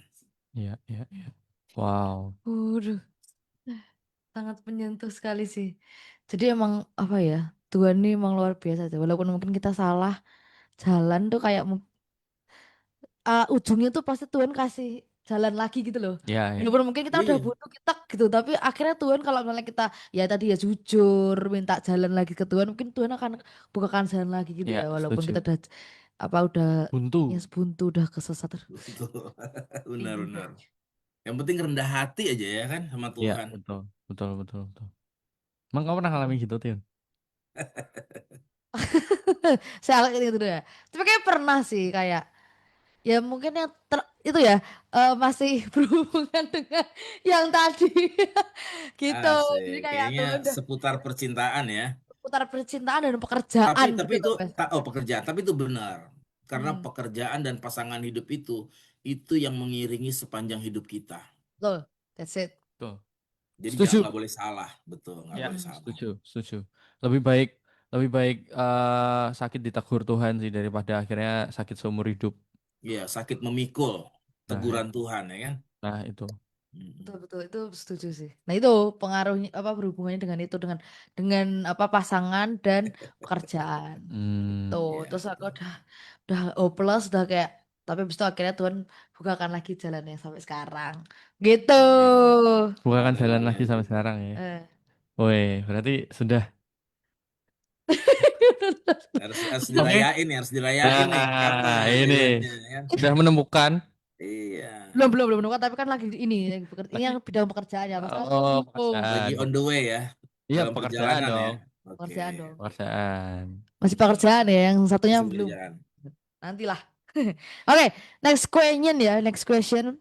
S2: iya, iya, iya. Wow.
S1: Waduh, sangat menyentuh sekali sih. Jadi emang apa ya, Tuhan ini emang luar biasa sih. Walaupun mungkin kita salah jalan tuh kayak ujungnya tuh pasti Tuhan kasih jalan lagi gitu loh.
S2: Iya, iya.
S1: Walaupun mungkin kita udah
S3: Iya,
S1: butuh kita gitu, tapi akhirnya Tuhan kalau misalnya kita ya tadi ya jujur minta jalan lagi ke Tuhan, mungkin Tuhan akan bukakan jalan lagi gitu
S2: Iya,
S1: ya. Walaupun
S2: setuju.
S1: kita udah apa udah
S2: Buntu.
S1: ya buntu udah kesesat.
S3: betul.
S1: Iya.
S3: Benar-benar. Yang penting rendah hati aja ya kan sama
S2: Iya,
S3: Tuhan.
S2: betul. Betul, betul, betul. Emang kamu pernah ngalamin gitu, Tiun?
S1: Saya agak gitu ya. Tapi kayak pernah sih kayak ya mungkin yang itu ya masih berhubungan dengan yang tadi gitu. Jadi
S3: Asik.
S1: kayak
S3: Kayaknya
S1: tuh udah
S3: seputar percintaan ya.
S1: putar percintaan dan
S3: Tapi
S1: pekerjaan
S3: tapi
S1: gitu
S3: itu
S1: loh, Mas.
S3: pekerjaan, tapi itu benar. Karena
S1: Hmm,
S3: pekerjaan dan pasangan hidup itu yang mengiringi sepanjang hidup kita.
S1: betul. That's it.
S2: Betul.
S3: Jadi
S2: Setuju.
S3: nggak boleh salah, betul, nggak
S2: Ya,
S3: boleh
S1: Hmm.
S3: salah.
S2: setuju, setuju. Lebih baik, lebih baik sakit ditegur Tuhan sih daripada akhirnya sakit seumur hidup.
S3: Iya, sakit memikul
S2: Nah,
S3: teguran Tuhan ya kan.
S2: itu.
S3: Mm-mm.
S1: Betul betul itu setuju sih. Nah itu pengaruhnya apa berhubungannya dengan itu dengan apa pasangan dan pekerjaan.
S2: Hmm,
S1: Tuh
S3: Iya,
S1: terus aku
S3: betul.
S1: udah hopeless udah kayak tapi habis itu akhirnya Tuhan bukakan lagi jalannya sampai sekarang. Gitu.
S3: Amin.
S2: bukakan jalan
S3: Haleluya.
S2: lagi sampai sekarang ya.
S1: Eh.
S2: Woi, berarti sudah.
S3: Harus
S2: Oke.
S3: dirayain ya, harus dirayain nih.
S2: Nah,
S3: Kapan
S2: ini
S3: akhirnya ya kan?
S2: sudah menemukan.
S3: Iya.
S1: Belum menemukan tapi kan lagi ini
S2: Lagi,
S1: yang bidang pekerjaan ya pasti aku
S2: oh,
S1: dukung
S3: Lagi
S2: pekerjaan.
S3: on the way ya,
S2: Iya,
S3: dalam
S2: pekerjaan
S3: perjalanan ya.
S2: dong.
S3: Oke,
S1: pekerjaan dong.
S2: Pekerjaan.
S1: Masih pekerjaan ya yang satunya
S3: masih
S1: belum.
S3: berjalan.
S1: Nantilah. Oke, next question.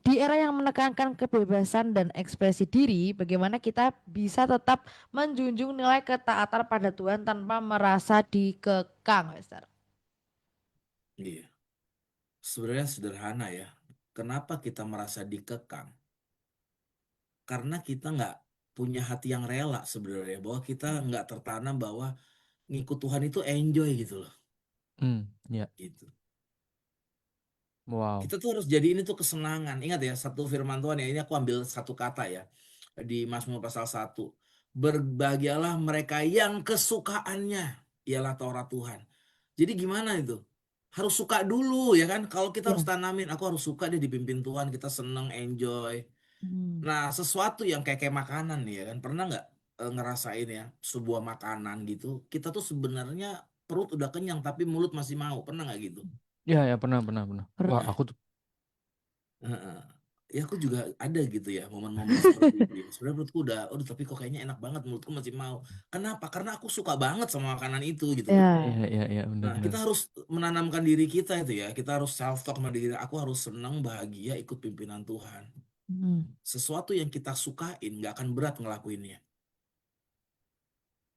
S1: Di era yang menekankan kebebasan dan ekspresi diri, bagaimana kita bisa tetap menjunjung nilai ketaatan pada Tuhan tanpa merasa dikekang, Mister?
S3: Iya, sebenarnya sederhana ya. Kenapa kita merasa dikekang? Karena kita nggak punya hati yang rela sebenarnya, bahwa kita nggak tertanam bahwa ngikut Tuhan itu enjoy gitu loh,
S2: Ya.
S3: gitu.
S2: Wow.
S3: Kita tuh harus jadi ini tuh kesenangan. Ingat ya, satu firman Tuhan ya, ini aku ambil satu kata ya. Di Mazmur pasal 1. Berbahagialah mereka yang kesukaannya ialah Taurat Tuhan. Jadi gimana itu? Harus suka dulu ya kan? Kalau kita harus
S1: Ya.
S3: tanamin, aku harus suka deh dipimpin Tuhan, kita seneng, enjoy.
S1: Hmm.
S3: Nah, sesuatu yang kayak makanan nih ya kan. Pernah nggak ngerasain ya sebuah makanan gitu? Kita tuh sebenarnya perut udah kenyang tapi mulut masih mau. Pernah nggak gitu?
S2: Ya, ya pernah, pernah, pernah. Wah,
S1: Pernah.
S2: aku tuh.
S3: Heeh. Ya aku juga ada gitu ya momen-momen seperti itu ya. Sebenarnya menurutku udah, aduh tapi kok kayaknya enak banget, mulutku masih mau. Kenapa? Karena aku suka banget sama makanan itu gitu loh.
S1: Ya.
S2: Iya, iya, iya,
S3: Nah,
S2: benar-benar.
S3: kita harus menanamkan diri kita itu ya. Kita harus self talk sama diri. Aku harus senang, bahagia, ikut pimpinan Tuhan.
S1: Hmm.
S3: Sesuatu yang kita sukain nggak akan berat ngelakuinnya.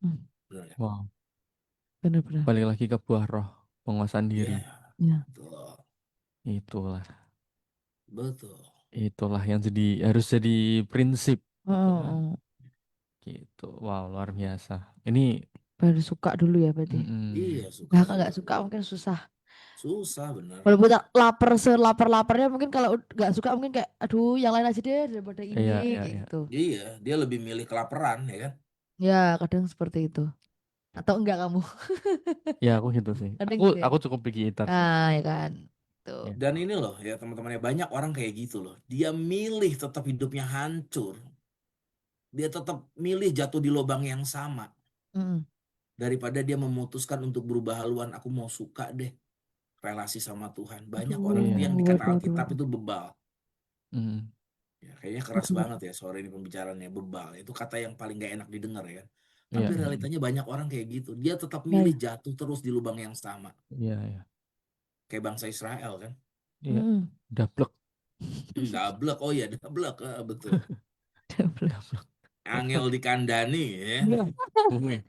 S1: Hmm.
S3: Benar nggak?
S2: Wow.
S1: Benar-benar.
S2: Balik lagi ke buah roh, penguasaan diri.
S3: Ya,
S1: Ya.
S3: betul,
S2: Itulah,
S3: betul.
S2: itulah yang harus jadi prinsip
S1: Oh,
S2: gitu
S1: oh,
S2: kan.
S1: oh.
S2: Gitu. Wow, luar biasa. Ini,
S1: Baru suka dulu ya berarti.
S3: Iya, suka
S1: Nah, kalau
S3: dulu.
S1: nggak suka mungkin susah.
S3: Susah bener.
S1: Walaupun tak lapar selapar-laparnya mungkin kalau nggak suka mungkin kayak aduh yang lain aja deh daripada ini
S2: iya, iya,
S1: kayak
S2: iya.
S1: gitu.
S3: Iya, dia lebih milih kelaparan ya kan.
S1: Ya, kadang seperti itu. Atau enggak kamu?
S2: Ya, aku gitu sih.
S1: Kadang
S2: Aku
S1: gitu ya.
S2: aku cukup picky eater sih.
S1: Nah, ya kan. Tuh.
S2: Ya.
S3: Dan ini loh ya teman-temannya, banyak orang kayak gitu loh. Dia milih tetap hidupnya hancur. Dia tetap milih jatuh di lubang yang sama.
S1: Mm.
S3: Daripada dia memutuskan untuk berubah haluan. Aku mau suka deh relasi sama Tuhan. Banyak
S1: Aduh,
S3: orang itu
S2: Iya.
S3: yang dikata
S1: waduh, waduh,
S3: Alkitab
S1: waduh.
S3: itu bebal.
S2: Mm.
S3: Ya, kayaknya keras
S1: Waduh,
S3: banget
S1: waduh.
S3: ya sore ini pembicaraannya, bebal. Itu kata yang paling gak enak didengar ya kan.
S2: Iya,
S3: Tapi
S2: iya,
S3: realitanya banyak orang kayak gitu. Dia tetap
S1: Nah,
S3: milih
S1: ya.
S3: jatuh terus di lubang yang sama.
S2: iya, iya.
S3: Kayak bangsa Israel kan.
S2: Iya.
S1: Mm.
S2: Dablek.
S3: Dablek, oh ya dablek, betul. Angel dikandani ya.
S2: Bumi.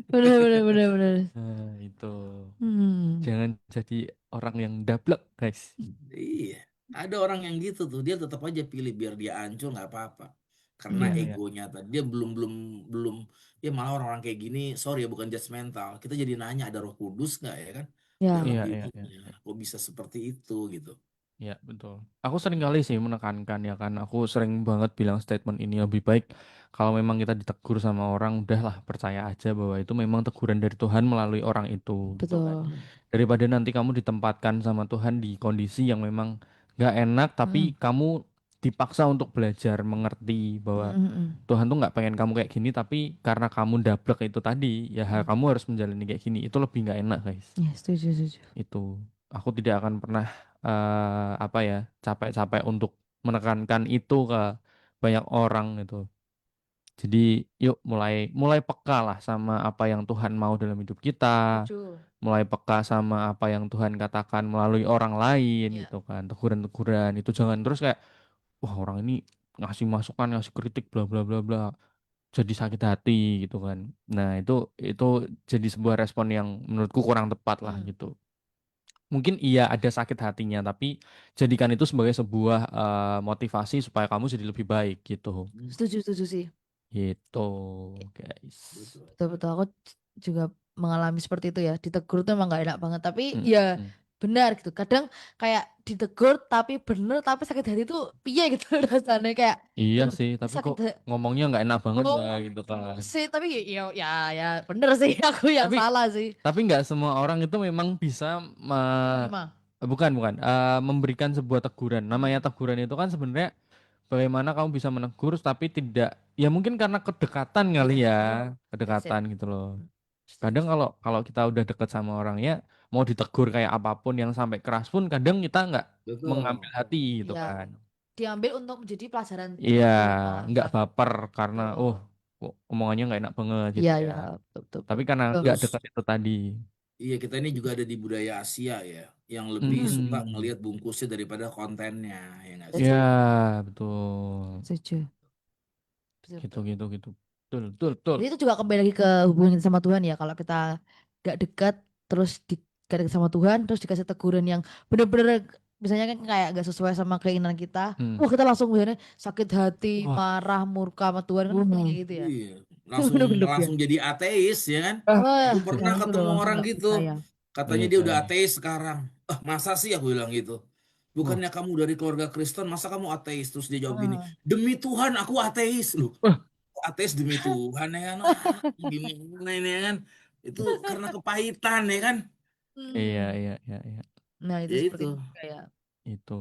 S1: Bener bener bener bener.
S2: Nah, itu.
S1: Hmm.
S2: Jangan jadi orang yang dablek, guys.
S3: Iya, ada orang yang gitu tuh, dia tetap aja pilih biar dia hancur nggak apa-apa. Karena
S1: Iya.
S2: Iya.
S3: egonya tadi dia belum belum belum ya malah orang-orang kayak gini, sorry ya bukan judgmental. Kita jadi nanya ada Roh Kudus nggak ya kan
S1: Ya.
S3: dalam
S2: Iya, iya, iya.
S3: dirinya. Kok bisa seperti itu gitu.
S2: Ya, betul. Aku sering kali sih menekankan ya kan. Aku sering banget bilang statement ini lebih baik kalau memang kita ditegur sama orang, udahlah percaya aja bahwa itu memang teguran dari Tuhan melalui orang itu, gitu kan.
S1: Betul.
S2: Daripada nanti kamu ditempatkan sama Tuhan di kondisi yang memang nggak enak, tapi
S1: Hmm.
S2: kamu dipaksa untuk belajar mengerti bahwa
S1: Hmm, hmm,
S2: Tuhan tuh nggak pengen kamu kayak gini, tapi karena kamu dablek itu tadi, ya
S1: hmm.
S2: kamu harus menjalani kayak gini. Itu lebih nggak enak, guys.
S1: Ya, setuju setuju.
S2: Itu aku tidak akan pernah apa ya capek-capek untuk menekankan itu ke banyak orang gitu. Jadi yuk mulai mulai peka lah sama apa yang Tuhan mau dalam hidup kita,
S1: Setuju.
S2: mulai peka sama apa yang Tuhan katakan melalui orang lain
S1: Ya.
S2: gitu kan. Teguran-teguran itu jangan terus kayak wah orang ini ngasih masukan, ngasih kritik bla bla bla bla jadi sakit hati gitu kan. Nah, itu jadi sebuah respon yang menurutku kurang tepat lah
S1: Hmm.
S2: gitu. Mungkin iya ada sakit hatinya, tapi jadikan itu sebagai sebuah motivasi supaya kamu jadi lebih baik gitu.
S1: Setuju setuju sih.
S2: Gitu, guys.
S3: Betul.
S1: Betul betul. Aku juga mengalami seperti itu ya. Ditegur tuh emang gak enak banget. Tapi
S2: Mm,
S1: ya
S2: mm.
S1: benar gitu. Kadang kayak ditegur tapi bener tapi sakit hati tuh piye gitu rasanya kayak
S2: Iya
S1: aduh
S2: sih,
S1: ini
S2: tapi
S1: sakit
S2: kok ngomongnya nggak enak banget
S1: oh
S2: ya gitu kan.
S1: sih tapi ya ya ya bener sih aku yang
S2: Tapi
S1: salah sih.
S2: tapi nggak semua orang itu memang bisa
S1: Menerima.
S2: bukan memberikan sebuah teguran. Namanya
S1: Hmm.
S2: teguran itu kan sebenarnya bagaimana kamu bisa menegur tapi tidak ya mungkin karena kedekatan kali ya,
S1: That's it.
S2: kedekatan gitu loh. Kadang
S1: Setuju.
S2: kalau kalau kita udah deket sama orangnya, mau ditegur kayak apapun yang sampai keras pun, kadang kita nggak mengambil
S3: Betul.
S2: hati gitu
S1: Ya
S2: kan.
S1: diambil untuk menjadi pelajaran
S2: Iya,
S1: kita.
S2: nggak baper karena
S1: Betul.
S2: kok omongannya nggak enak banget
S1: Iya
S2: gitu ya.
S1: ya betul betul betul.
S2: Tapi karena
S1: Betul.
S2: nggak
S3: Terus
S2: dekat itu tadi.
S3: iya kita ini juga ada di budaya Asia ya, yang lebih suka
S2: Hmm,
S3: ngelihat bungkusnya daripada kontennya, ya nggak
S1: That's
S3: sih?
S2: ya
S1: it.
S2: betul.
S1: Setuju. Betul
S2: Gitu
S1: betul.
S2: gitu gitu. Betul betul betul.
S1: Jadi itu juga kembali lagi ke hubungan kita sama Tuhan ya. Kalau kita gak dekat terus gak dekat sama Tuhan terus dikasih teguran yang bener-bener misalnya kan kayak gak sesuai sama keinginan kita.
S2: Hmm.
S1: Wah kita langsung misalnya sakit hati,
S2: Wah,
S1: marah, murka sama Tuhan kan kayak gitu ya.
S3: Iya,
S1: Itu
S3: langsung
S1: bener-bener ya.
S3: langsung jadi ateis ya kan?
S1: Wah
S3: Gue
S1: yang
S3: pernah
S1: itu udah
S3: ketemu
S1: langsung
S3: orang
S1: gak
S3: gitu,
S1: percaya.
S3: katanya dia udah
S2: iya.
S3: ateis sekarang. Ah, masa sih aku bilang gitu.
S2: Wah,
S3: Bukannya kamu dari keluarga Kristen, masa kamu ateis? Terus dia jawab gini,
S1: Ah.
S3: demi Tuhan aku ateis. Loh,
S2: wah,
S3: kok ateis demi Tuhan ya kan? Ah, gimana ini ya kan? Itu karena kepahitan ya kan?
S2: iya
S1: Hmm.
S2: iya iya iya.
S1: Nah itu
S3: Ya
S1: seperti
S3: itu.
S1: itu kayak.
S2: Itu.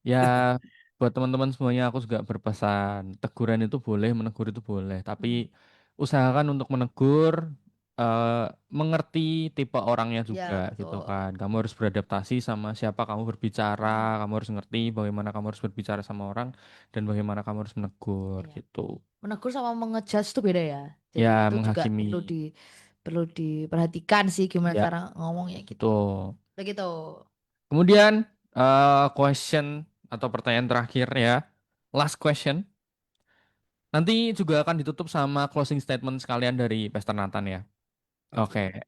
S2: Ya, buat teman-teman semuanya aku juga berpesan, teguran itu boleh, menegur itu boleh, tapi
S1: Hmm.
S2: usahakan untuk menegur, eh, mengerti tipe orangnya juga,
S1: Ya
S2: gitu
S1: betul.
S2: kan. Kamu harus beradaptasi sama siapa kamu berbicara,
S1: Hmm.
S2: kamu harus ngerti bagaimana kamu harus berbicara sama orang dan bagaimana kamu harus menegur,
S1: Iya.
S2: gitu.
S1: Menegur sama mengejudge itu beda ya. Jadi
S2: Ya,
S1: itu juga
S2: menghakimi.
S1: perlu diperhatikan sih gimana
S2: Ya,
S1: cara ngomongnya gitu.
S2: betul.
S1: Begitu.
S2: Kemudian, question atau pertanyaan terakhir ya, last question. Nanti juga akan ditutup sama closing statement sekalian dari Pastor Nathan ya. Oke.
S3: Oke.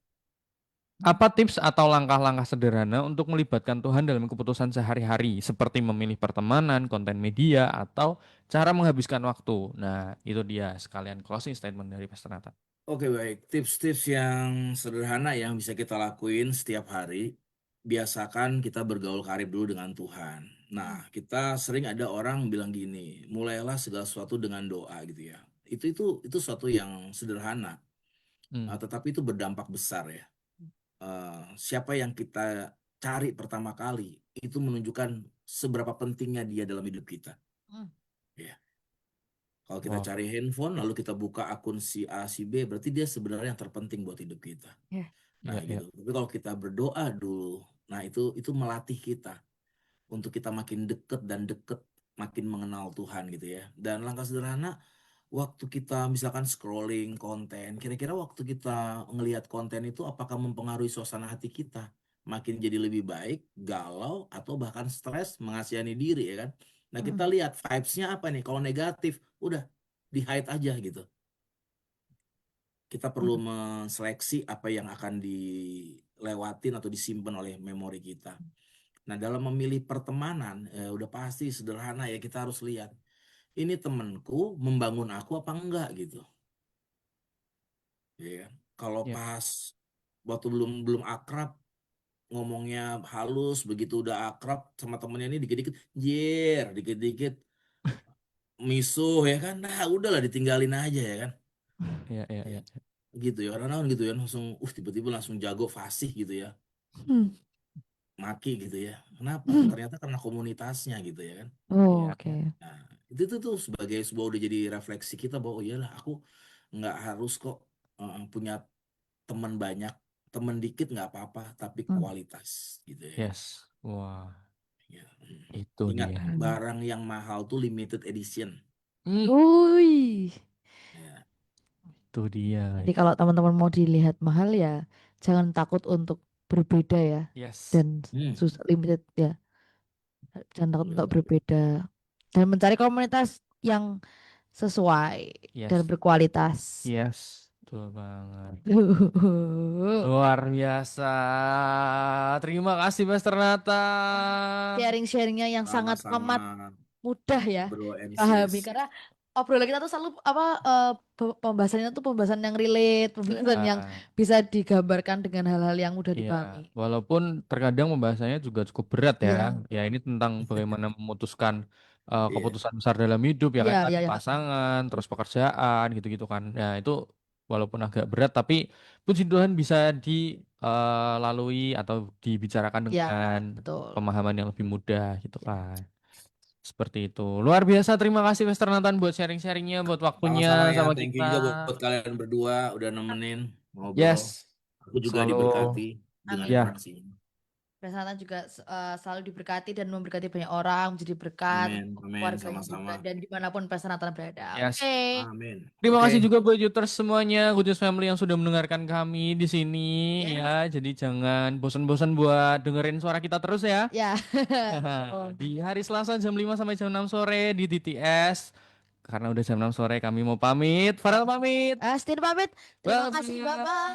S2: Apa tips atau langkah-langkah sederhana untuk melibatkan Tuhan dalam keputusan sehari-hari, seperti memilih pertemanan, konten media, atau cara menghabiskan waktu? Nah, itu dia sekalian closing statement dari Pastor Nathan.
S3: Oke, baik. Tips-tips yang sederhana yang bisa kita lakuin setiap hari. Biasakan kita bergaul karib dulu dengan Tuhan. Nah,
S1: Hmm.
S3: kita sering ada orang bilang gini, mulailah segala sesuatu dengan doa gitu ya. Itu suatu yang sederhana,
S2: Hmm.
S3: tetapi itu berdampak besar ya. Siapa yang kita cari pertama kali itu menunjukkan seberapa pentingnya dia dalam hidup kita.
S1: Hmm.
S3: Ya. Kalau kita
S2: Wow.
S3: cari handphone, lalu kita buka akun si A, si B, berarti dia sebenarnya yang terpenting buat hidup kita.
S1: Ya.
S3: Nah,
S2: Ya, ya.
S3: gitu. Tapi kalau kita berdoa dulu, nah itu melatih kita untuk kita makin deket dan deket, makin mengenal Tuhan gitu ya. Dan langkah sederhana, waktu kita misalkan scrolling konten, kira-kira waktu kita ngelihat konten itu apakah mempengaruhi suasana hati kita? makin jadi lebih baik, galau, atau bahkan stres, mengasihani diri ya kan. Nah kita
S1: Mm.
S3: lihat vibes-nya apa nih. Kalau negatif, udah di-hide aja gitu. Kita perlu
S1: Mm.
S3: menseleksi apa yang akan dilewatin atau disimpan oleh memori kita. Nah, dalam memilih pertemanan, udah pasti sederhana ya, kita harus lihat. Ini temenku membangun aku apa enggak gitu. Ya kan? Kalau
S2: Ya.
S3: pas waktu belum belum akrab, ngomongnya halus, begitu udah akrab sama temennya ini dikit-dikit, dikit-dikit misuh ya kan. Nah, udahlah ditinggalin aja ya kan.
S2: Ya, ya,
S3: Ya,
S2: ya.
S3: gitu ya. Orang-orang gitu ya, langsung tiba-tiba langsung jago fasih gitu ya.
S1: Hmm.
S3: Maki gitu ya. Kenapa? Ternyata karena komunitasnya gitu ya kan.
S1: Oh,
S2: Ya, ya.
S1: oke.
S3: Nah, itu tuh sebagai sebuah udah jadi refleksi kita bahwa oh iyalah aku nggak harus kok punya teman banyak, teman dikit nggak apa-apa, tapi
S1: Hmm.
S3: kualitas gitu ya.
S2: Yes. Wah,
S3: Ya.
S2: itu
S3: Ingat,
S2: dia.
S3: barang yang mahal tuh limited edition.
S2: Hmm,
S1: Wih.
S3: Ya.
S2: itu dia.
S1: Jadi kalau teman-teman mau dilihat mahal ya, jangan takut untuk berbeda ya.
S2: Yes.
S1: Dan
S3: Hmm.
S1: limited ya. Jangan takut untuk
S3: Betul.
S1: berbeda. Dan mencari komunitas yang sesuai dan
S2: Yes.
S1: berkualitas.
S2: Yes. Betul banget. Luar biasa. Terima kasih, Master Nathan.
S1: Sharing-sharingnya yang sangat
S3: Sama-sama,
S1: amat mudah ya
S3: bro and
S1: pahami
S3: sis.
S1: karena obrolan kita tuh selalu apa pembahasannya tuh pembahasan yang relate, pembahasan yang
S2: Ah,
S1: bisa digambarkan dengan hal-hal yang mudah
S2: iya,
S1: dipahami.
S2: walaupun terkadang pembahasannya juga cukup berat ya.
S1: Iya,
S2: Ya, ini tentang bagaimana memutuskan
S3: Iya.
S2: keputusan besar dalam hidup ya
S1: iya,
S2: kayak
S1: iya,
S2: tadi
S1: iya.
S2: pasangan, terus pekerjaan gitu-gitu kan. Ya, itu walaupun agak berat tapi puji Tuhan bisa dilalui atau dibicarakan
S1: Iya,
S2: dengan
S1: betul.
S2: pemahaman yang lebih mudah gitu
S1: Ya.
S2: kan. Seperti itu. Luar biasa, terima kasih Master Nathan buat sharing-sharingnya, buat waktunya
S3: Sama-sama ya,
S2: sama
S3: thank you
S2: kita.
S3: juga buat kalian berdua udah nemenin ngobrol.
S2: Yes,
S3: Aku juga
S2: selalu
S3: diberkati dengan
S1: Amin.
S2: ya.
S3: interaksinya.
S1: Presiden juga selalu diberkati dan memberkati banyak orang, menjadi berkat
S3: Amin,
S1: untuk
S3: amin,
S1: keluarganya juga
S3: sama-sama.
S1: dan dimanapun Presiden berada.
S2: Yes.
S1: Oke.
S3: Amin.
S2: Terima
S3: Oke,
S2: kasih juga buat Juters semuanya, Good News Family yang sudah mendengarkan kami di sini
S1: Ya.
S2: ya. Jadi jangan bosan-bosan buat dengerin suara kita terus ya.
S1: Ya. Oh.
S2: Di hari Selasa jam 5 sampai jam 6 sore di DTS. Karena udah jam 6 sore kami mau pamit. Farel pamit.
S1: Astin pamit. Terima kasih,
S2: Bye.
S1: Bapak.